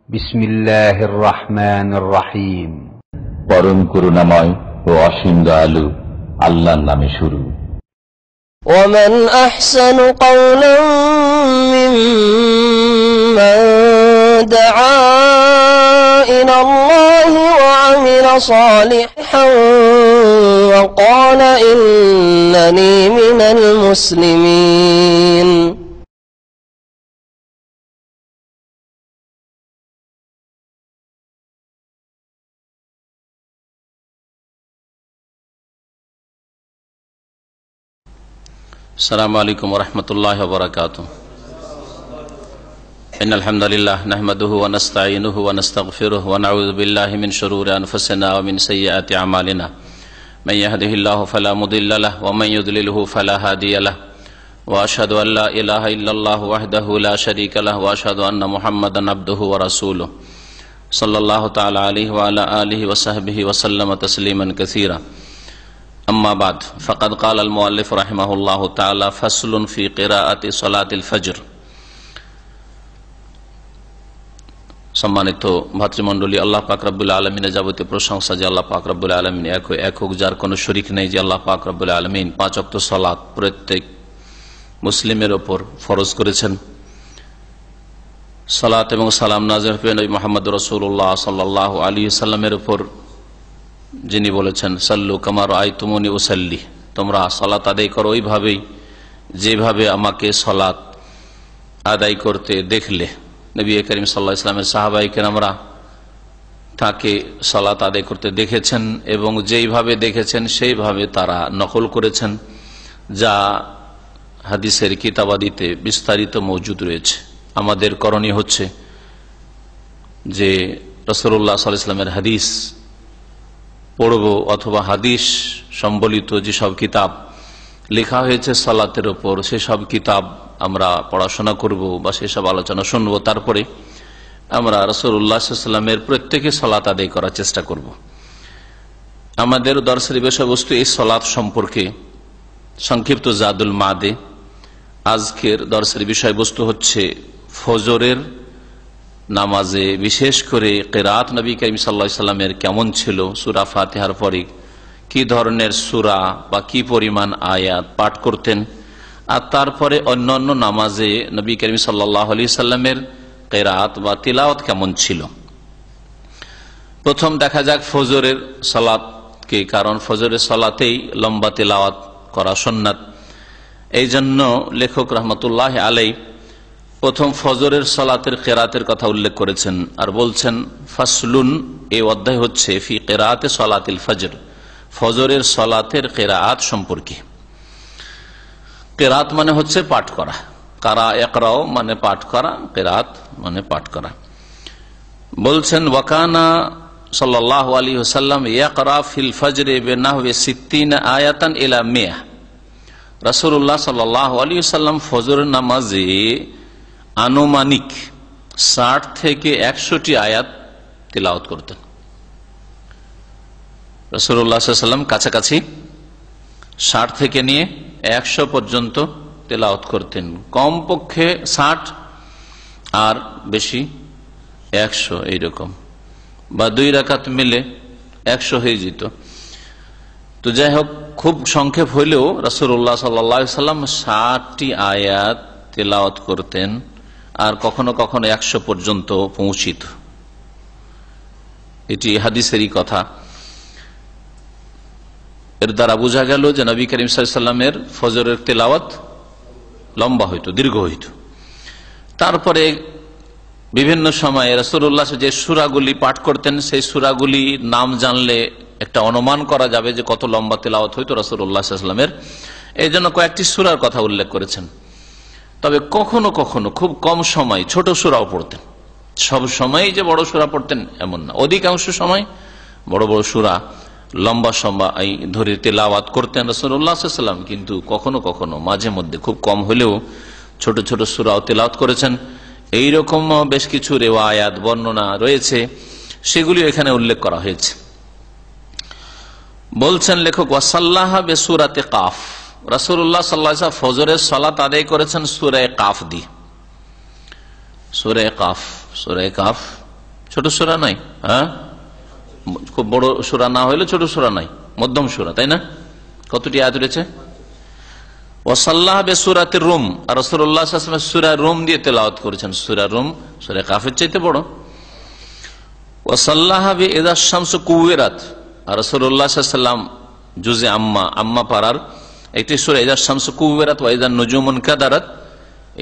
বিসমিল্লাহির রহমানির রহিম। পরম করুণাময় ও অসীম দয়ালু আল্লাহর নামে শুরু। ومن أحسن قولا ممن دعا إلى الله وعمل صالحا وقال إنني من المسلمين। السلام عليكم ورحمة الله وبركاته. إن الحمد لله نحمده ونستعينه ونستغفره ونعوذ بالله من شرور أنفسنا ومن سيئات أعمالنا من يهده الله فلا مضل له ومن يضلله فلا هادي له وأشهد أن لا إله إلا الله وحده لا شريك له وأشهد أن محمدا عبده ورسوله صلى الله تعالى عليه وعلى آله وصحبه وسلم تسليما كثيرا. أما بعد فقد قال المؤلف رحمه الله تعالى فصل في قراءة صلاة الفجر। সম্মানিত ভাতৃমণ্ডলী, আল্লাহ পাক রব্বুল আলমিনের যাবতীয় প্রশংসা যে আল্লাহ পাক রব্বুল আলমিন একক, যার কোনো শরিক নেই, যে আল্লাহ পাক রব্বুল আলমিন 5 ওয়াক্ত সালাত প্রত্যেক মুসলিমের ওপর ফরজ করেছেন। সালাত এবং সালাম নাযিল হয়ে নবী মুহাম্মদ রাসূলুল্লাহ সাল্লাল্লাহু আলাইহি সাল্লামের উপর, যিনি বলেছেন সাল্লু কামা রাআইতুমুনি উসাল্লি, তোমরা সালাত আদায় করো ওইভাবেই যেভাবে আমাকে সালাত আদায় করতে দেখলে। নবী করিম সাল্লাল্লাহু আলাইহি ওয়াসাল্লামের সাহাবায়ে কেরামরা তাকে সালাত আদায় করতে দেখেছেন এবং যেইভাবে দেখেছেন সেইভাবে তারা নকল করেছেন, যা হাদিসের কিতাবাদিতে বিস্তারিত মওজুদ রয়েছে। আমাদের করণীয় হচ্ছে যে রাসূলুল্লাহ সাল্লাল্লাহু আলাইহি ওয়াসাল্লামের হাদিস পড়ব অথবা হাদিস সম্বলিত যেসব কিতাব লেখা হয়েছে সালাতের উপর, সেসব কিতাব আমরা পড়াশোনা করব বা সেসব আলোচনা শুনবো। তারপরে আমরা রাসূলুল্লাহ সাল্লাল্লাহু আলাইহি ওয়াসাল্লামের প্রত্যেকে সালাত আদায় করার চেষ্টা করব। আমাদের দর্শের বিষয়বস্তু এই সালাত সম্পর্কে সংক্ষিপ্ত জাদুল মাদে। আজকের দর্শের বিষয়বস্তু হচ্ছে ফজরের নামাজে বিশেষ করে কিরাত নবী করিম সাল্লাল্লাহু আলাইহি ওয়াসাল্লামের কেমন ছিল, সূরা ফাতিহার পরে কি ধরনের সূরা বা কি পরিমাণ আয়াত পাঠ করতেন, আর তারপরে অন্যান্য নামাজে নবী করিম সাল্লাল্লাহু আলাইহি ওয়াসাল্লামের কিরাত বা তিলাওয়াত কেমন ছিল। প্রথম দেখা যাক ফজরের সালাতকে, কারণ ফজরের সালাতেই লম্বা তিলাওয়াত করা সুন্নাত। এই জন্য লেখক রহমতুল্লাহ আলাইহি প্রথম ফজরের সালাতের কিরাতের কথা উল্লেখ করেছেন আর বলছেন ফাসলুন, এই অধ্যায় হচ্ছে ফি কিরাতে সালাতিল ফজর, ফজরের সালাতের কিরাত সম্পর্কে। কিরাত মানে হচ্ছে পাঠ করা, কারা ইকরাও মানে পাঠ করা, কিরাত মানে পাঠ করা। বলছেন ওয়াকানা সাল্লাল্লাহু আলাইহি ওয়াসাল্লাম ইয়াকরা ফিল ফজরে বিনাহওয়ি 60 আয়াতান ইলা 100। রাসূলুল্লাহ সাল্লাল্লাহু আলাইহি ওয়াসাল্লাম ফজরের নামাজে আনুমানিক 60 থেকে 100টি আয়াত তিলাওয়াত করতেন। রাসূলুল্লাহ সাল্লাল্লাহু আলাইহি ওয়াসাল্লাম কাছাকাছি 60 থেকে নিয়ে 100 পর্যন্ত তিলাওয়াত করতেন। কমপক্ষে 60 আর বেশি 100, এইরকম, বা 2 রাকাত মিলে 100 হয়ে যেত। তো যাই হোক, খুব সংক্ষেপ হইলেও রাসূলুল্লাহ সাল্লাল্লাহু আলাইহি ওয়াসাল্লাম 60টি আয়াত তিলাওয়াত করতেন, আর কখনো কখনো 100 পর্যন্ত পৌঁছিত। এটি হাদিসেরই কথা। এর দ্বারা বোঝা গেল যে নবী করিম সাল্লাল্লাহু আলাইহি ওয়াসাল্লামের ফজরের তিলাওয়াত লম্বা হইত, দীর্ঘ হইত। তারপরে বিভিন্ন সময়ে রাসূলুল্লাহ যে সূরাগুলি পাঠ করতেন, সেই সূরাগুলি নাম জানলে একটা অনুমান করা যাবে যে কত লম্বা তিলাওয়াত হইত রাসূলুল্লাহ সাল্লাল্লাহু আলাইহি ওয়াসাল্লামের। এই জন্য কয়েকটি সূরার কথা উল্লেখ করেছেন। তবে কখনো কখনো খুব কম সময় ছোট সূরাও পড়তেন। সব সময় যে বড় সূরা পড়তেন এমন না, অধিকাংশ সময় বড় বড় সূরা লম্বা সময় ধরে তিলাওয়াত করতেন রাসূলুল্লাহ সাল্লাল্লাহু আলাইহি ওয়াসাল্লাম। কিন্তু কখনো কখনো মাঝে মধ্যে খুব কম হলেও ছোট ছোট সূরাও তিলাওয়াত করেছেন। এইরকম বেশ কিছু রিওয়ায়াত বর্ণনা রয়েছে, সেগুলি এখানে উল্লেখ করা হয়েছে। বলছেন লেখক ওয়াসাল্লাহা বিসূরাতি কাফ, রাসূলুল্লাহ সাল্লাল্লাহু আলাইহি ওয়াসাল্লাম ফজরের সালাত আদায় করেছেন সূরা কাফ দিয়ে। সূরা কাফ ছোট সূরা নাই, হ্যাঁ, খুব বড় সূরা না হইলে ছোট সূরা নাই, মধ্যম সূরা, তাই না? কতটি আয়াত রয়েছে? ওয়াসাল্লাহ বিসূরাতির রুম, আর রাসূলুল্লাহ সাল্লাল্লাহু আলাইহি ওয়াসাল্লাম সূরা রুম দিয়ে তেলাওয়াত করেছেন। সূরা রুম সূরা কাফের চাইতে বড়। ওয়াসাল্লাহ বিইযা শামসু কুওয়িরাত, আর রাসূলুল্লাহ সাল্লাল্লাহু আলাইহি ওয়াসাল্লাম জুজে আম্মা পারার একটি সূরা ইযা শামসু কুওয়িরাত ওয়া ইযা নুজুমুন কাদারাত,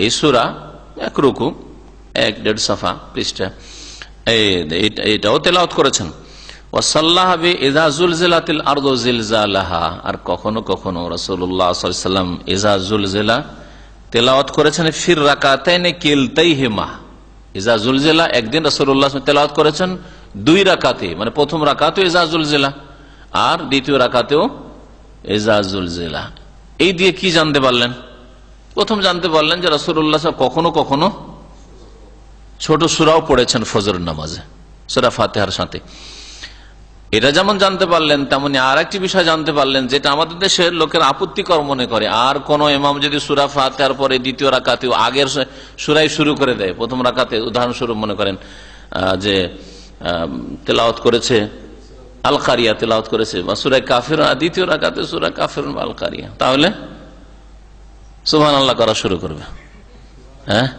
এই সূরা এক রুকু 1.5 সাফা পৃষ্ঠা, এটাও তেলাওয়াত করেছেন। ওয়াসাল্লাহ বিইযা যুলজিলাতিল আরদু জিলজালাহা, আর কখনো কখনো রাসূলুল্লাহ সাল্লাল্লাহু আলাইহি ওয়াসাল্লাম ইযা যুলজিলা তেলাওয়াত করেছেন ফির রাকাতাইনি কিলতাইহিমা। ইযা যুলজিলা একদিন রাসূলুল্লাহ তেলাওয়াত করেছেন 2 রাকাতে, মানে প্রথম রাকাতেও ইযা যুলজিলা আর দ্বিতীয় রাকাতেও ইযা যুলজিলা। এই দিয়ে কি জানতে পারলেন? প্রথম জানতে পারলেন যে রাসূলুল্লাহ কখনো কখনো ছোট সূরাও পড়েছেন ফজর নামাজে, সূরা ফাতিহার সাথে। এটা যেমন জানতে পারলেন, তেমনি আর একটি বিষয় জানতে পারলেন, যেটা আমাদের দেশের লোকের আপত্তিকর মনে করে। আর কোন ইমাম যদি সূরা ফাতিহার পরে দ্বিতীয় রাকাতে আগের সূরাই শুরু করে দেয়, প্রথম রাকাতে উদাহরণস্বরূপ মনে করেন যে তেলাওয়াত করেছে আল কারিয়া তেলাওয়াত করেছে, বা সূরা কাফিরুন, দ্বিতীয় রাকাতে সূরা কাফিরুন আল কারিয়া, তাহলে সুবহানাল্লাহ করা শুরু করবে। হ্যাঁ,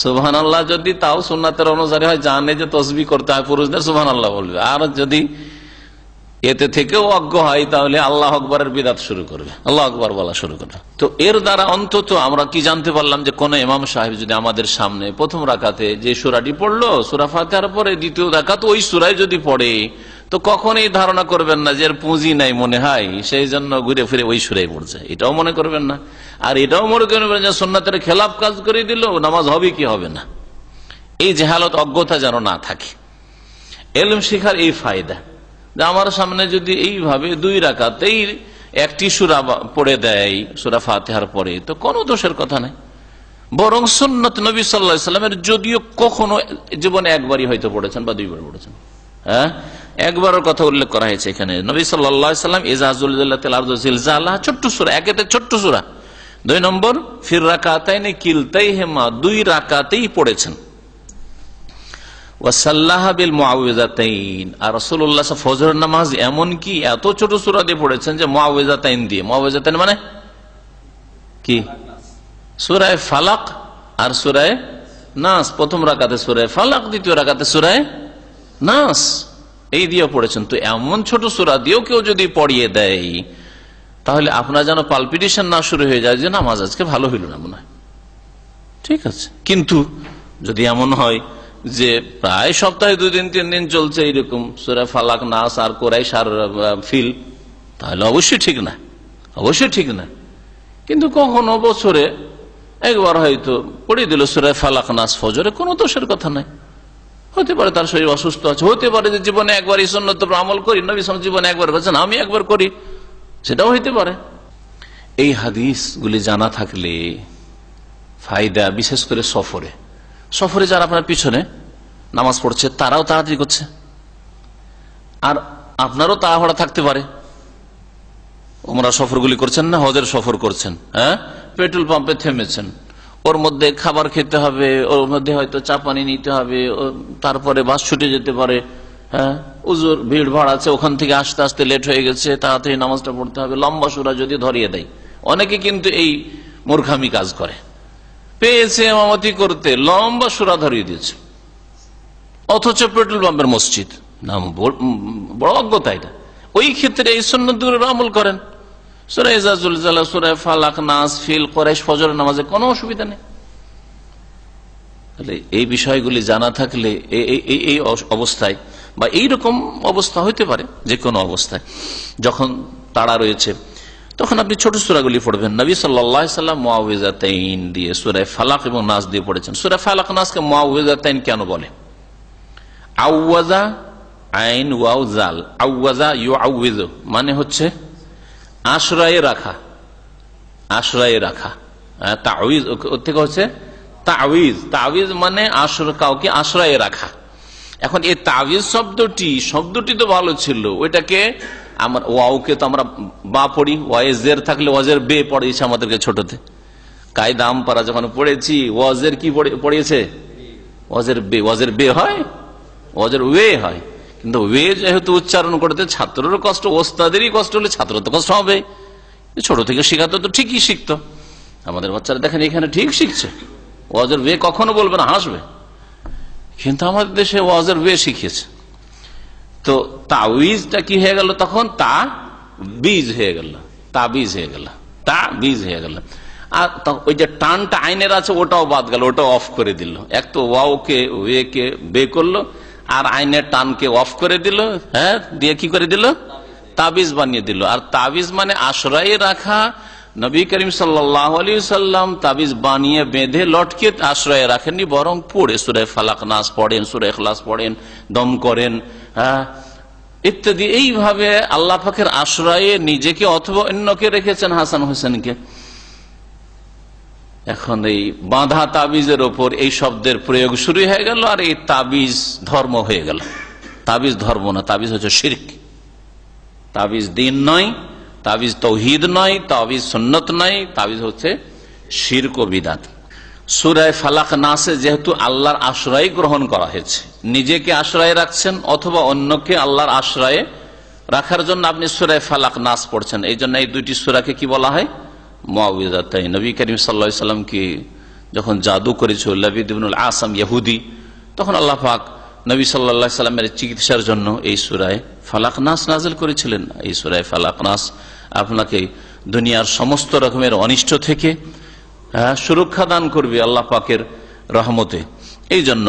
সুবহানাল্লাহ যদি তাও সুন্নাতের অনুসারে হয়, জানে যে তাসবিহ করতে হয় পুরুষদের, সুবহানাল্লাহ বলবে। আর যদি এতে থেকেও অজ্ঞ হয়, তাহলে আল্লাহ আকবরের বিদাত শুরু করবে, আল্লাহ আকবর বলা শুরু করবে। তো এর দ্বারা অন্তত আমরা কি জানতে পারলাম যে কোন ইমাম সাহেব যদি আমাদের সামনে প্রথম রাকাতে যে সূরাটি পড়লো সূরা ফাতিহার পরে দ্বিতীয় রাকাত ওই সূরায় যদি পড়ে, তো কখনোই ধারণা করবেন না যে এর পুঁজি নাই মনে হয়, সেই জন্য ঘুরে ফিরে ওই সূরায় পড়ছে, এটাও মনে করবেন না। আর এটাও মনে করবেন যে সুন্নাতের খেলাফ কাজ করে দিল, নামাজ হবে কি হবে না। এই জাহালত অজ্ঞতা যেন না থাকে। ইলম শিখার এই ফায়দা যে আমার সামনে যদি এইভাবে 2 রাকাতেই একটি সূরা পড়ে দেয় সূরা ফাতিহার পরে, তো কোনো দোষের কথা নাই। বরং সুন্নাত নবী সাল্লাল্লাহু আলাইহি সাল্লামের যদিও কখনো জীবনে একবারই হয়তো পড়েছেন বা 2 বার পড়েছেন, হ্যাঁ, একবারের কথা উল্লেখ করা হয়েছে এখানে। নবী সাল্লাল্লাহু আলাইহি সাল্লাম ইযা যুলজিলাতিল আরদু জিলজালাহা, ছোট্ট সূরা, একেতে ছোট্ট সূরা। 2 নম্বর ফির রাকাতাইনি কিলতাইহিমা, 2 রাকাতেই পড়েছেন। ওয়াসাল্লাহ বিল মুআউযিযাতাইন, আর রাসূলুল্লাহ ফজরের নামাজ এমন কি এত ছোট সূরা দিয়ে পড়েছেন যে মুআউযিযাতাইন দিয়ে। মুআউযিযাতাইন মানে কি? সূরা ফালাক আর সূরা নাস, প্রথম রাকাতে সূরা ফালাক, দ্বিতীয় রাকাতে সূরা নাস, এই দিয়ে পড়েছেন। তো এমন ছোট সূরা দিয়েও কেউ যদি পড়িয়ে দেয়, তাহলে আপনার যেন পালপিটেশন না শুরু হয়ে যায় যে নামাজ আজকে ভালো হইল না মনে হয়। ঠিক আছে, কিন্তু যদি এমন হয় যে প্রায় সপ্তাহে 2 দিন 3 দিন চলছে এইরকম সূরা ফালাক নাস আর কুরাইশ আর ফিল, তাহলে অবশ্যই ঠিক না, অবশ্যই ঠিক না। কিন্তু কখনো বছরে একবার হয়তো পড়িয়ে দিল সূরা ফালাক নাস ফজরে, কোনো দোষের কথা নাই। হতে পারে তার শরীর অসুস্থ আছে, হতে পারে যে জীবনে একবার এই সুন্নাত আমল করি, নবী সাল্লাল্লাহু আলাইহি ওয়াসাল্লাম জীবনে একবার করেছেন, আমি একবার করি, সেটাও হইতে পারে। এই হাদিসগুলি জানা থাকলে ফায়দা, বিশেষ করে সফরে যারা আপনার পিছনে নামাজ পড়ছে তারাও তাড়াতাড়ি করছে, আর আপনারও তাড়াহুড়া থাকতে পারে। ওমরা সফরগুলি করছেন না, হজের সফর করছেন, হ্যাঁ, পেট্রোল পাম্পে থেমেছেন, ওর মধ্যে খাবার খেতে হবে, ওর মধ্যে হয়তো চা পানি নিতে হবে, তারপরে বাস ছুটে যেতে পারে, হ্যাঁ, উজুর ভিড় ভাড় আছে, ওখান থেকে আসতে আসতে লেট হয়ে গেছে, তাড়াতাড়ি নামাজটা পড়তে হবে, লম্বা সূরা যদি ধরিয়ে দেয়। অনেকে কিন্তু এই মূর্খামি কাজ করে, পেয়েছে ইমামতি করতে, লম্বা সূরা ধরিয়ে দিয়েছে, অথচ পেট্রোল পাম্পের মসজিদ, বড় অজ্ঞতা এটা। ওই ক্ষেত্রে এই সুন্নাতগুলোর আমল করেন, সূরা ইযা যুলজিলাত, সূরা ফালাক, নাস, ফিল, কুরাইশ, ফজরের নামাজে কোনো অসুবিধা নেই। এই বিষয়গুলি জানা থাকলে এই অবস্থায় বা এইরকম অবস্থা হইতে পারে, যে কোনো অবস্থায় যখন তাড়া রয়েছে, তখন আপনি ছোট সূরাগুলি পড়বেন। নবী সাল্লাল্লাহু আলাইহি ওয়াসাল্লাম মুআউযিযাতাইন দিয়ে সূরা ফালাক এবং নাস দিয়ে পড়েছেন। সূরা ফালাক নাসকে মুআউযিযাতাইন কেন বলে? আউয়াজা, আইন ওয়াও জাল, আউয়াজা ইউআউযু মানে হচ্ছে আশ্রয়ে রাখা, আশ্রয়ে রাখা, তাওয়িজ থেকে হচ্ছে তাওয়িজ, তাওয়িজ মানে কাউকে আশ্রয়ে রাখা। এখন এই তাওয়িজ শব্দটি তো ভালো ছিল, ওইটাকে আমার ওয়াওকে তো আমরা বা পড়ি, ওয়াজের থাকলে ওয়াজের বে পড়িয়েছে আমাদেরকে ছোটতে, কায়দা আমপারা যখন পড়েছি, ওয়াজের কি পড়িয়েছে? ওয়াজের বে। ওয়াজের বে হয় ওয়াজের ওয়ে হয়, কিন্তু ওয়ে যেহেতু উচ্চারণ করতে ছাত্রেরও কষ্ট, ওস্তাদেরই কষ্ট হলে ছাত্র তো কষ্ট হবে। ছোট থেকে শেখাতো তো ঠিকই শিখতো। আমাদের বাচ্চারা দেখেন এখানে ঠিক শিখছে, ওয়াজের ওয়ে কখনো বলবে না, হাসবে। কিন্তু আমাদের দেশে ওয়াজের ওয়ে শিখিয়েছে। তো তাউইজটা কি হয়ে গেল তখন? তা বীজ হয়ে গেল, তাবিজ হয়ে গেল, তা বীজ হয়ে গেল। আর ওই যে টানটা আইনের আছে ওটাও বাদ গেল, ওটাও অফ করে দিল। এক তো ওয়াওকে ওয়েকে বে করলো, আর আইনের টানকে অফ করে দিল, হ্যাঁ, দিয়ে কি করে দিল? তাবিজ বানিয়ে দিল। আর তাবিজ মানে আশ্রয়ে রাখা। নবী করিম সাল্লাল্লাহু আলাইহি ওয়াসাল্লাম তাবিজ বানিয়ে বেঁধে লটকে আশ্রয়ে রাখেননি, বরং পড়ে সূরা ফালাক নাস পড়েন, সূরা ইখলাস পড়েন, দম করেন, হ্যাঁ, ইত্যাদি। এইভাবে আল্লাহ পাকের আশ্রয়ে নিজেকে অথবা অন্যকে রেখেছেন, হাসান হোসেনকে। এখন এই বাঁধা তাবিজের ওপর এই শব্দের প্রয়োগ শুরু হয়ে গেল, আর এই তাবিজ ধর্ম হয়ে গেল। তাবিজ ধর্ম না, তাবিজ হচ্ছে শিরক। তাবিজ দিন নয়, তাবিজ তৌহিদ নয়, তাবিজ সুন্নত নয়, তাবিজ হচ্ছে শিরক ও বিদআত। সূরা ফালাক নাসে যেহেতু আল্লাহর আশ্রয় গ্রহণ করা হয়েছে, নিজেকে আশ্রয়ে রাখছেন অথবা অন্যকে আল্লাহর আশ্রয়ে রাখার জন্য আপনি সূরা ফালাক নাস পড়ছেন। এই জন্য এই দুইটি সূরাকে কি বলা হয়? মুআউযিযাতাইন। নবী করিম সাল্লাল্লাহু আলাইহি ওয়াসাল্লাম কি যখন জাদু করেছিল লাবিদ ইবনুল আসাম ইহুদি, তখন আল্লাহ পাক নবী সাল্লাল্লাহু আলাইহি ওয়াসাল্লামের চিকিৎসার জন্য এই সূরা ফালাক নাস নাযিল করেছিলেন। এই সূরা ফালাক নাস আপনাকে দুনিয়ার সমস্ত রকমের অনিষ্ট থেকে সুরক্ষা দান করবে আল্লাহ পাকের রহমতে। এই জন্য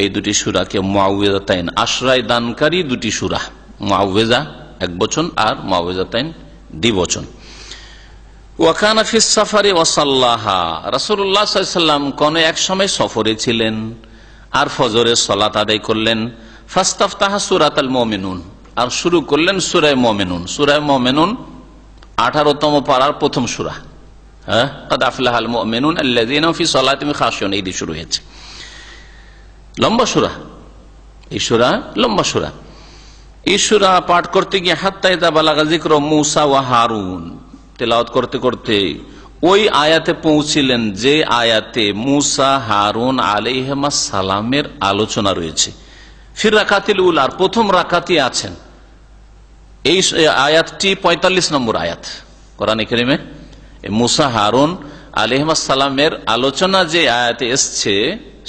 এই দুটি সূরাকে মুআউযিযাতাইন, আশ্রয় দানকারী দুটি সূরা। মুআউযিযা এক বচন আর মুআউযিযাতাইন দ্বিবচন। ওয়াকানা ফিস সাফারি ওয়াসাল্লাহা, রাসূলুল্লাহ সাল্লাল্লাহু আলাইহি ওয়াসাল্লাম কোন এক সময় সফরে ছিলেন আর ফজরের সালাত আদায় করলেন। ফাস্তাফতাহা সূরাতুল মুমিনুন, আর শুরু করলেন সূরা মুমিনুন। সূরা মুমিনুন 18তম পারার প্রথম সূরা। হ্যাঁ, কাদ আফলাহাল মুমিনুন আল্লাযীনা ফি সালাতিহিম খাশিউন, এই দিয়ে শুরু হয়েছে। লম্বা সূরা, এই সূরা লম্বা সূরা। এই সূরা পাঠ করতে গিয়ে হাত্তা ইযা বালাগা যিকরু মূসা ওয়া হারুন, তেলাওয়াত করতে করতে ওই আয়াতে পৌঁছিলেন যে আয়াতে মূসা হারুন আলাইহিস সালামের আলোচনা রয়েছে। ফির রাকাতিল উলার, প্রথম রাকাতে আছেন। এই আয়াতটি 45 নম্বর আয়াত কোরআনে কারীমে। মূসা হারুন আলাইহিস সালামের আলোচনা যে আয়াতে এসছে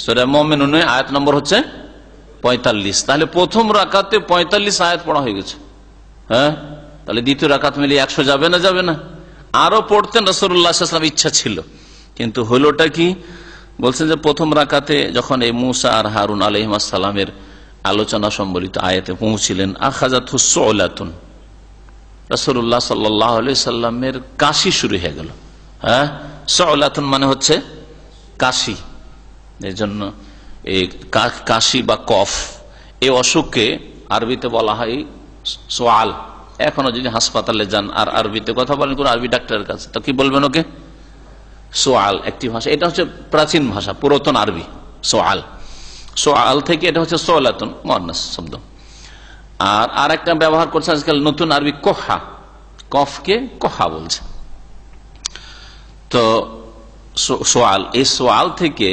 সূরা মুমিনুনে, আয়াত নম্বর হচ্ছে 45। তাহলে প্রথম রাকাতে 45 আয়াত পড়া হয়ে গেছে। হ্যাঁ, তাহলে দ্বিতীয় রাকাত মিলিয়ে 100 যাবে না? যাবে না। আরো পড়তেন রাসূলুল্লাহ সাল্লাল্লাহু আলাইহি ওয়াসাল্লাম, ইচ্ছা ছিল, কিন্তু হলোটা কি? বলছেন যে প্রথম রাকাতে যখন এই মূসা আর হারুন আলাইহিস সালামের আলোচনা সম্বলিত আয়াতে পৌঁছিলেন, আখাযাতহু সুলাতুন, রাসূলুল্লাহ সাল্লাল্লাহু আলাইহি ওয়াসাল্লামের কাশি শুরু হয়ে গেল। হ্যাঁ, সুলাতুন মানে হচ্ছে কাশি। এই জন্য এই কাশি বা কফ, এই অসুখকে আরবিতে বলা হয় সোয়াল। এখনো যদি হাসপাতালে যান আর আরবিতে কথা বলেন কোন আরবি ডাক্তারের কাছে, তো কি বলবেন ওকে? সোয়াল একটি ভাষা, এটা হচ্ছে প্রাচীন ভাষা, পুরাতন আরবি। সোয়াল, সোয়াল থেকে এটা হচ্ছে সোলাতুন মুয়ান্নাস শব্দ। আর একটা ব্যবহার করছে আজকাল নতুন আরবি কোহা, কফকে কোহা বলছে। তো সোয়াল, এই সোয়াল থেকে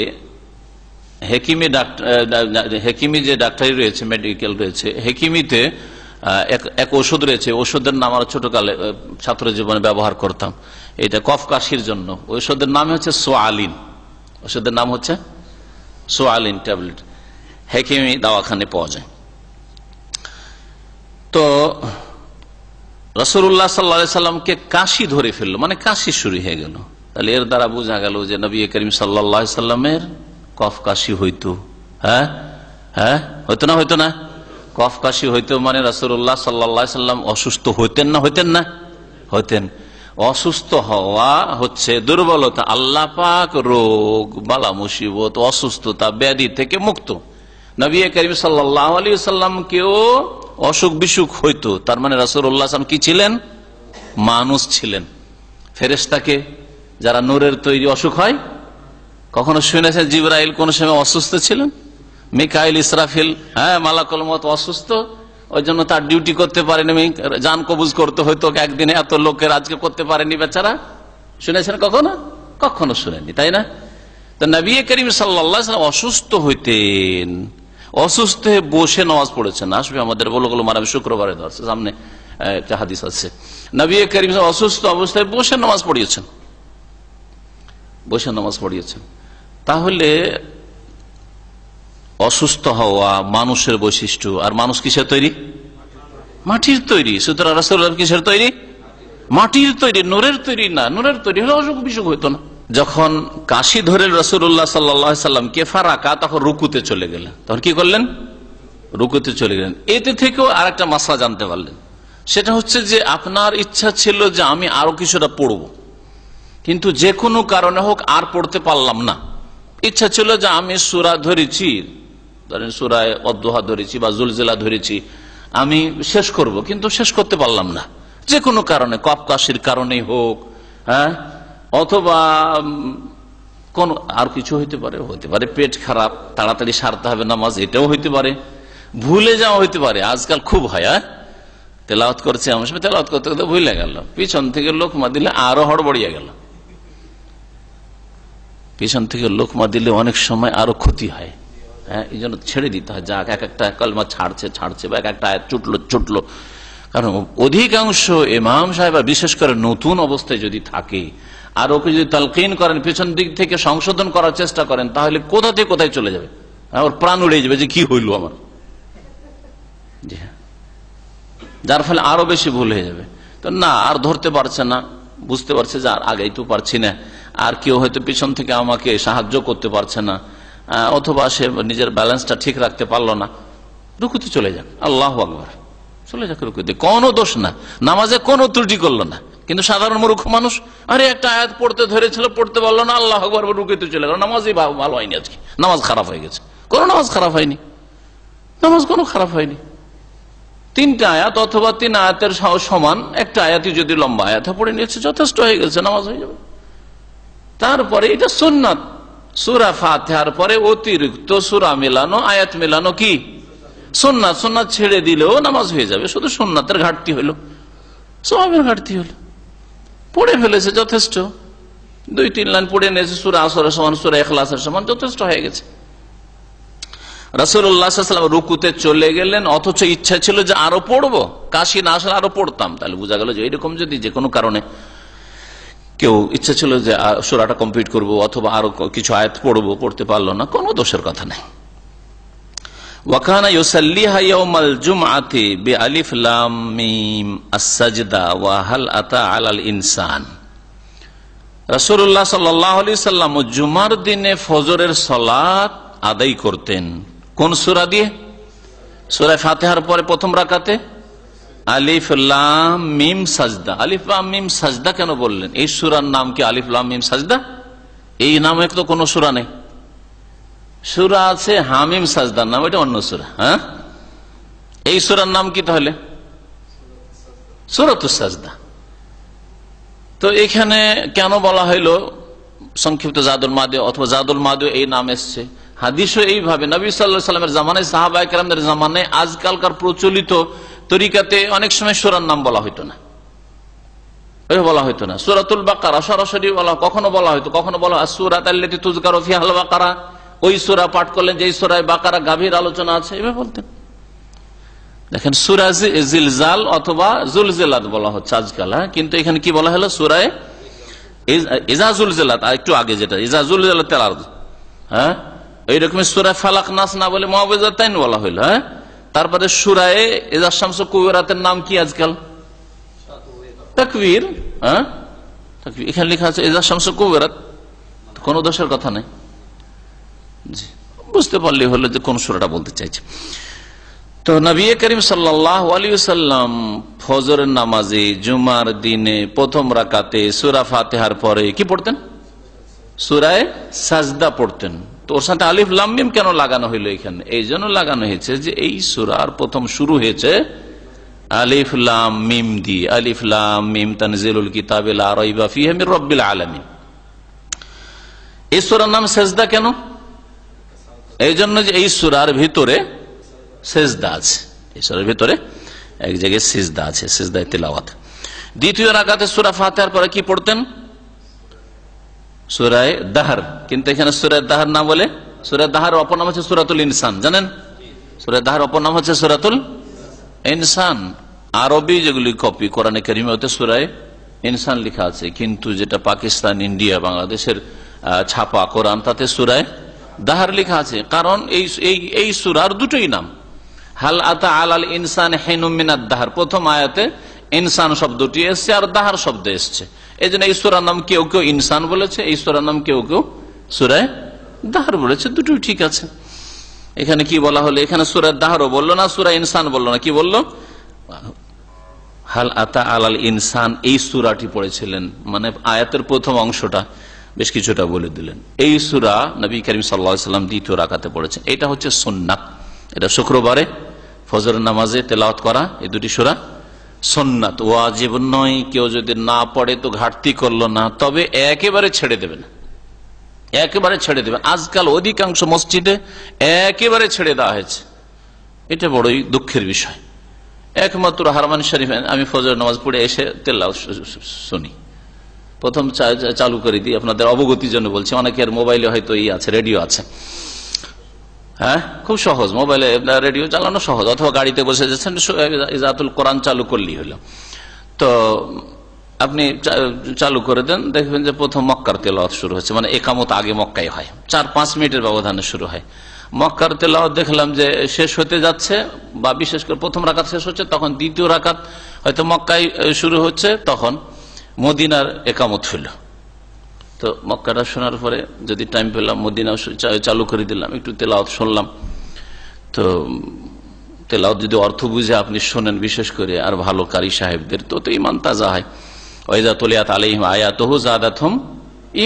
হেকিমি যে ডাক্তারি রয়েছে, মেডিকেল রয়েছে, হেকিমিতে এক ওষুধ রয়েছে, ওষুধের নাম আমরা ছোটকালে ছাত্র জীবনে ব্যবহার করতাম, এটা কফ কাশির জন্য। ওষুধের নাম হচ্ছে সোয়ালিন, ওষুধের নাম হচ্ছে সোয়ালিন ট্যাবলেট, হেকিমি দাওয়াখানে পাওয়া যায়। তো রাসূলুল্লাহ সাল্লাল্লাহু আলাইহি সাল্লামকে কাশি ধরে ফেললো, মানে কাশি শুরু হয়ে গেল। তাহলে এর দ্বারা বোঝা গেল যে নবী করিম সাল্লাল্লাহু আলাইহি সাল্লামের কফ কাশি হইতো। হ্যাঁ হ্যাঁ, হইতো না? হইতো না? কফ কাশি হইতো মানে রাসূলুল্লাহ সাল্লাল্লাহু আলাইহি সাল্লাম অসুস্থ হইতেন না? হইতেন না? হইতেন। অসুস্থ হওয়া হচ্ছে দুর্বলতা। আল্লাহ পাক রোগ, বালা মুসিবত, অসুস্থতা, ব্যাধি থেকে মুক্ত। নবী করিম সাল্লাল্লাহু আলাইহি সাল্লামকেও অসুখ বিসুখ হইতো, তার মানে রাসূলুল্লাহ সাল্লাল্লাহু আলাইহি সাল্লাম কি ছিলেন? মানুষ ছিলেন। ফেরেশতাকে যারা নূরের তৈরি অসুখ হয়, কখনো শুনেছেন জিবরাইল কোন সময় অসুস্থ ছিলেন? মিকাইল, ইসরাফিল, হ্যাঁ, মালাকুল মউত অসুস্থ, ওই জন্য তার ডিউটি করতে পারেনি, জান কবুজ করতে হয়তো একদিনে, এত লোকের আজকে করতে পারেনি বেচারা। শুনেছেন কখনো? কখনো শুনেনি, তাই না? তো নবী করিম সাল্লাল্লাহু আলাইহি ওয়াসাল্লাম অসুস্থ হইতেন, অসুস্থ হয়ে বসে নামাজ পড়েছেন। আসবে আমাদের বুলুগুল মারাম শুক্রবারে ধরছে, সামনে একটা হাদিস আছে। নবী করিম অসুস্থ অবস্থায় বসে নামাজ পড়িয়েছেন, বসে নামাজ পড়িয়েছেন। তাহলে অসুস্থ হওয়া মানুষের বৈশিষ্ট্য, আর মানুষ কিসের তৈরি? মাটির তৈরি। সুতরাং রাসূলুল্লাহ কিসের তৈরি? মাটির তৈরি, নূরের তৈরি না। নূরের তৈরি হলে অসুখ বিসুখ হইতো না। যখন কাশি ধরে রাসূলুল্লাহ সাল্লাল্লাহু আলাইহি সাল্লাম ফারাকা, তখন রুকুতে চলে গেলেন। তখন কি করলেন? রুকুতে চলে গেলেন। এতে থেকেও আর একটা মাসলা জানতে পারলেন, সেটা হচ্ছে যে আপনার ইচ্ছা ছিল যে আমি আরো কিছুটা পড়ব, কিন্তু যে কোনো কারণে হোক আর পড়তে পারলাম না। ইচ্ছা ছিল যে আমি সূরা ধরেছি, ধরেন সূরা অদ্দুহা ধরেছি বা জুলজিলা ধরেছি, আমি শেষ করব, কিন্তু শেষ করতে পারলাম না। যে কোনো কারণে, কফ কাশির কারণেই হোক, হ্যাঁ, অথবা কোন আর কিছু হইতে পারে, হইতে পারে পেট খারাপ, তাড়াতাড়ি সারতে হবে নামাজ, এটাও হইতে পারে, ভুলে যাওয়া হইতে পারে। আজকাল খুব হয়, তেলাওয়াত করছে, আমার সময় তেলাওয়াত করতে করতে ভুলে গেল, পিছন থেকে লোকমা দিলে আরো হড়বড়িয়ে গেল। পিছন থেকে লোকমা দিলে অনেক সময় আরো ক্ষতি হয়। হ্যাঁ, এই জন্য ছেড়ে দিতে হয়, যাক এক একটা কলমা ছাড়ছে বা এক একটা আয়াত ছুটলো। কারণ অধিকাংশ ইমাম সাহেব বিশেষ করে নতুন অবস্থায় যদি থাকে আর ওকে যদি তালকিন করেন, পেছন দিক থেকে সংশোধন করার চেষ্টা করেন, তাহলে কোথা থেকে কোথায় চলে যাবে, ওর প্রাণ উড়ে যাবে যে কি হইল আমার। জি হ্যাঁ, যার ফলে আরো বেশি ভুল হয়ে যাবে। তো না, আর ধরতে পারছে না, বুঝতে পারছে যে আর আগেই তো পারছি না, আর কেউ হয়তো পিছন থেকে আমাকে সাহায্য করতে পারছে না, অথবা সে নিজের ব্যালেন্সটা ঠিক রাখতে পারলো না, রুকুতে চলে যান, আল্লাহু আকবার, চলে যাক রুকুতে, কোনো দোষ না, নামাজে কোনো ত্রুটি করলো না। কিন্তু সাধারণ মূর্খ মানুষ, আরে একটা আয়াত পড়তে ধরেছিল, পড়তে পারলো না, আল্লাহু আকবার, রুকুতে চলে গেল, নামাজই ভালো হয়নি, আজকে নামাজ খারাপ হয়ে গেছে। কোনো নামাজ খারাপ হয়নি, নামাজ কোনো খারাপ হয়নি। তিনটা আয়াত অথবা তিন আয়াতের সমান একটা আয়াতই যদি লম্বা আয়াত পড়ে নিয়েছে, যথেষ্ট হয়ে গেছে, নামাজ হয়ে যাবে। তারপরে এটা সুন্নাত, সূরা ফাতিহার পরে অতিরিক্ত সূরা মেলানো, আয়াত মেলানো কি সুন্নাত। সুন্নাত ছেড়ে দিলেও নামাজ হয়ে যাবে, শুধু সুন্নাতের ঘাটতি হলো, সওয়াবের ঘাটতি হলো। পড়ে ফেলেছে যথেষ্ট, 2-3 লাইন পড়ে নিয়েছে, সূরা আসরের সমান, সূরা ইখলাসের সমান, যথেষ্ট হয়ে গেছে। রাসূলুল্লাহ সাল্লাল্লাহু আলাইহি ওয়াসাল্লাম রুকুতে চলে গেলেন, অথচ ইচ্ছা ছিল যে আরো পড়বো, কাশি না আসলে আরো পড়তাম। তাহলে বোঝা গেল যে এইরকম যদি যে কোনো কারণে কেউ ইচ্ছা ছিল যে সূরাটা কমপ্লিট করব অথবা আরো কিছু আয়াত পড়বো, পড়তে পারলো না, কোনো দোষের কথা নাই। ওয়াকানা ইউসাল্লিহা ইয়াউমাল জুমআতি বিআলিফ লাম মিম আস-সাজদা ওয়া হাল আতা আলাল ইনসান। রাসূলুল্লাহ সাল্লাল্লাহু আলাইহি সাল্লাম জুমার দিনে ফজরের সালাত আদায় করতেন কোন সূরা দিয়ে? সূরা ফাতিহার পরে প্রথম রাকাতে আলিফ লাম মিম সাজদা। আলিফ লাম মিম সাজদা কেন বললেন? এই সূরার নাম কি আলিফ লাম মিম সাজদা? এই নামে তো কোনো সূরা নেই। সূরা আছে হামিম সাজদার নাম, এটা অন্য সূরা। হ্যাঁ, এই সূরার নাম কি তাহলে? সূরাতুস সাজদা। তো এখানে কেন বলা হইলো সংক্ষিপ্ত জাদুল মাদে অথবা জাদুল মাদে এই নাম এসছে? হাদিসও এইভাবে নবী সাল্লাল্লাহু আলাইহি ওয়াসাল্লামের জামানায়, সাহাবায়ে কেরামদের জামানায়, আজকালকার প্রচলিত তরিকাতে অনেক সময় সূরার নাম বলা হইতো না, বলা হইতো না। সূরাতুল বাকারা সরাসরি বলা, কখনো বলা হইতো, কখনো বলা সূরাত আল্লাতী তুযকারু ফিহাল বাকারা, ওই সূরা পাঠ করলেন যে সূরায় বাকারা গাভীর আলোচনা আছে, এভাবে বলতেন। দেখেন সূরা জিলজাল অথবা জুলজিলাত বলা হচ্ছে আজকাল, কিন্তু এখানে কি বলা হলো? সূরায়ে ইজা জুলজিলাত, একটু আগে যেটা ইজা জুলজিলাতিল আরদ, হ্যাঁ, এইরকম সূরা ফালাক নাস না বলে মুআউযযাতাইন বলা হইল। হ্যাঁ, তারপরে সূরায়ে ইজা শামসু কুবিরাতের নাম কি আজকাল? তাকবীর। হ্যাঁ, তাকবীর। এখানে লেখা আছে ইজা শামসু কুবিরাত, কোনো দোষের কথা নেই। জি, বুঝতে পারলেই হলো যে কোন সূরাটা বলতে চাইছে। তো নবী করিম সাল্লাল্লাহু আলাইহি ওয়াসাল্লাম ফজরের নামাজে জুমার দিনে প্রথম রাকাতে সূরা ফাতিহার পরে কি পড়তেন? সূরা সাজদা পড়তেন। তো ওর সাথে আলিফ লাম মিম কেন লাগানো হইলো এখানে? এই জন্য লাগানো হয়েছে যে এই সূরার প্রথম শুরু হয়েছে আলিফ লাম মিম দিয়ে। আলিফ লাম মিম তানজিলুল কিতাবি লা রাইবা ফীহি মির রাব্বিল আলামিন। এই সূরার নাম সাজদা কেন? এই জন্য যে এই সূরার ভিতরে সেজদা আছে, এই সূরার ভিতরে এক জায়গায় সিজদা আছে, সিজদায়ে তিলাওয়াত। দ্বিতীয় রাকাতে সূরা ফাতিহার পরে কি পড়তেন? সূরা দাহর। কিন্তু এখানে সূরা দাহর না বলে সূরা দাহর অপর নাম আছে সূরাতুল ইনসান, জানেন? সূরা দাহর অপর নাম হচ্ছে সূরাতুল ইনসান। আরবি যেগুলি কপি কোরআনে কারিমে ওতে সূরা ইনসান লেখা আছে, কিন্তু যেটা পাকিস্তান, ইন্ডিয়া, বাংলাদেশের ছাপা কোরআন তাতে সূরা দাহর লেখা আছে। কারণ এই সূরার দুটোই নাম, হাল আতা আলাল ইনসান হিনুম মিনাদ দাহর, প্রথম আয়াতে ইনসান শব্দটি এসছে আর দাহর শব্দ এসছে। এই জন্য এই সূরার নাম কেউ কেউ ইনসান বলেছে, এই সূরার নাম কেউ কেউ সূরা দাহর বলেছে, দুটোই ঠিক আছে। এখানে কি বলা হলো, এখানে সূরা দাহরও বললো না, সূরা ইনসান বললো না, কি বললো, হাল আতা আলাল ইনসান। এই সূরাটি পড়েছিলেন, মানে আয়াতের প্রথম অংশটা, বেশ কিছুটা বলে দিলেন। এই সূরা নবী করিম সাল্লাল্লাহু আলাইহি ওয়াসাল্লাম দ্বিতীয় রাকাতে পড়েছেন। এটা হচ্ছে সুন্নাত, এটা শুক্রবারে ফজর নামাজে তেলাওয়াত করা এই দুটি সূরা সুন্নাত, ওয়াজিব নয়। কেউ যদি না পড়ে তো ঘাটতি করলো না, তবে একেবারে ছেড়ে দেবে না, একেবারে ছেড়ে দেবে। আজকাল অধিকাংশ মসজিদে একেবারে ছেড়ে দেওয়া হয়েছে, এটা বড়ই দুঃখের বিষয়। একমাত্র হারমান শরীফে আমি ফজর নামাজ পড়ে এসে তেলাওয়াত শুনি, প্রথম চালু করে দিই, আপনাদের অবগতির জন্য বলছি। অনেকের মোবাইলে হয়তো আছে, রেডিও আছে, হ্যাঁ খুব সহজ, মোবাইলে রেডিও চালানো সহজ, অথবা গাড়িতে বসে যাচ্ছেন ইজাতুল কোরআন চালু করলেই হলো। তো আপনি চালু করে দেন, দেখবেন যে প্রথম মক্কার তেলাওয়াত শুরু হচ্ছে, মানে একামত আগে মক্কায় হয়, 4-5 মিনিটের ব্যবধানে শুরু হয়। মক্কার তেলাওয়াত দেখলাম যে শেষ হতে যাচ্ছে, বা বিশেষ করে প্রথম রাকাত শেষ হচ্ছে, তখন দ্বিতীয় রাকাত হয়তো মক্কায় শুরু হচ্ছে, তখন মদিনার একামত হইল। তো মক্কাটা শোনার পরে যদি টাইম পেলাম, মদিনা চালু করে দিলাম, একটু তেলাওয়াত শুনলাম। তো তেলাওয়াত যদি অর্থ বুঝে আপনি শোনেন, বিশেষ করে আর ভালো কারি সাহেবদের, তো ইমান তাজা হয়। ওয়াইজা তুলিয়াত আলাইহিম আয়াতুহু যাদাতহুম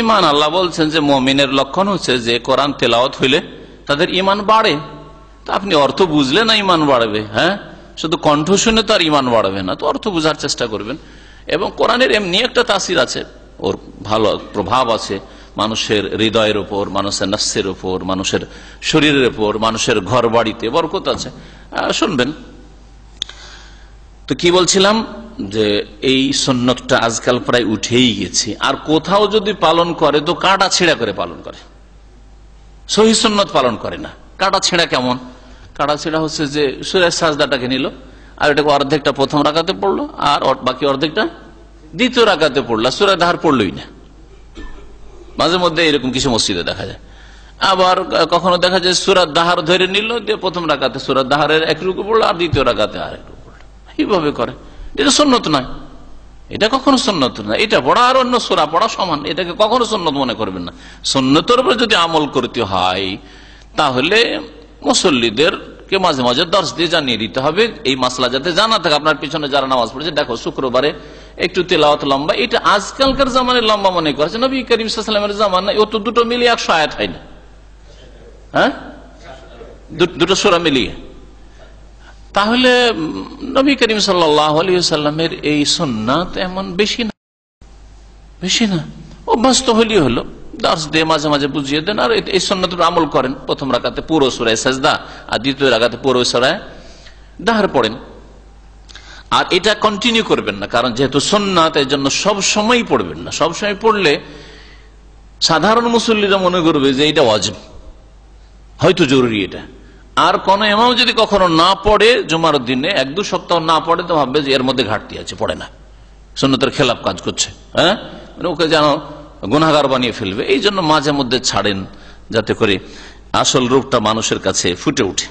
ঈমান। আল্লাহ বলছেন যে মুমিনের লক্ষণ হচ্ছে যে কোরআন তেলাওয়াত হইলে তাদের ঈমান বাড়ে। তো আপনি অর্থ বুঝলে না ঈমান বাড়বে, হ্যাঁ, শুধু কণ্ঠ শুনে তো আর ঈমান বাড়বে না, তো অর্থ বুঝার চেষ্টা করবেন। এবং কোরআনের এমনি একটা তাসির আছে, ওর ভালো প্রভাব আছে মানুষের হৃদয়ের উপর, মানুষের নফসের উপর, মানুষের শরীরের উপর, মানুষের ঘর বাড়িতে বরকত আছে, শুনবেন। তো কি বলছিলাম, যে এই সুন্নতটা আজকাল প্রায় উঠেই গেছে, আর কোথাও যদি পালন করে তো কাটা ছেঁড়া করে পালন করে, সহি সুন্নত পালন করে না। কাটা ছেঁড়া কেমন? কাটা ছেঁড়া হচ্ছে যে সূরা সাজদাটাকে নিল, আর এটাকে অর্ধেকটা প্রথম রাকাতে পড়লো, আর বাকি অর্ধেকটা দ্বিতীয় রাকাতে পড়লো, সূরা দাহর পড়লোই না। মাঝে মধ্যে এরকম কিছু মসজিদে দেখা যায়। আবার কখনো দেখা যায় সূরা দাহর ধরে নিল, দিয়ে প্রথম রাকাতে সূরা দাহরের এক রুকু পড়লো, আর দ্বিতীয় রাকাতে আর এক রুকু পড়লো, এইভাবে করে। এটা সুন্নত নয়, এটা কখনো সুন্নত না। এটা পড়া আর অন্য সূরা পড়া সমান, এটাকে কখনো সুন্নত মনে করবেন না। সুন্নতের উপর যদি আমল করতে হয়, তাহলে মুসল্লিদেরকে মাঝে মাঝে দর্শ দিয়ে জানিয়ে দিতে হবে, এই মাসলা যাতে জানা থাকে। আপনার পিছনে যারা নামাজ পড়েছে, দেখো শুক্রবারে একটু তেলাওয়াত লম্বা, এটা আজকালকার জামানে লম্বা মনে করেছে, নবী করিম সাল্লাল্লাহু আলাইহি ওয়াসাল্লামের জামানায় ও তো দুটো মিলিয়ে 100 আয়াত হয় না, হ্যাঁ, দুটো সূরা মিলিয়ে। তাহলে নবী করিম সাল্লাল্লাহু আলাইহি ওয়াসাল্লামের এই সুন্নাত এমন বেশি না, বেশি না, অভ্যস্ত হলেই হলো, দর্শ দিয়ে মাঝে মাঝে বুঝিয়ে দেন, আর এই সুন্নাতের আমল করেন। প্রথম রাকাতে পুরো সূরা সাজদা, আর দ্বিতীয় রাকাতে পুরো সূরা দাহর পড়েন, আর এটা কন্টিনিউ করবেন না, কারণ যেহেতু সুন্নাত, এর জন্য সব সময় পড়বেন না। সব সময় পড়লে সাধারণ মুসল্লিরা মনে করবে যে এটা ওয়াজিব, হয়তো জরুরি এটা। আর কোন ইমাম যদি কখনো না পড়ে, জুমার দিনে 1-2 সপ্তাহ না পড়ে, তো ভাববে যে এর মধ্যে ঘাটতি আছে, পড়ে না, সুন্নতের খেলাফ কাজ করছে, হ্যাঁ, মানে ওকে যেন গুনাহগার বানিয়ে ফেলবে। এই জন্য মাঝে মধ্যে ছাড়েন, যাতে করে আসল রূপটা মানুষের কাছে ফুটে ওঠে।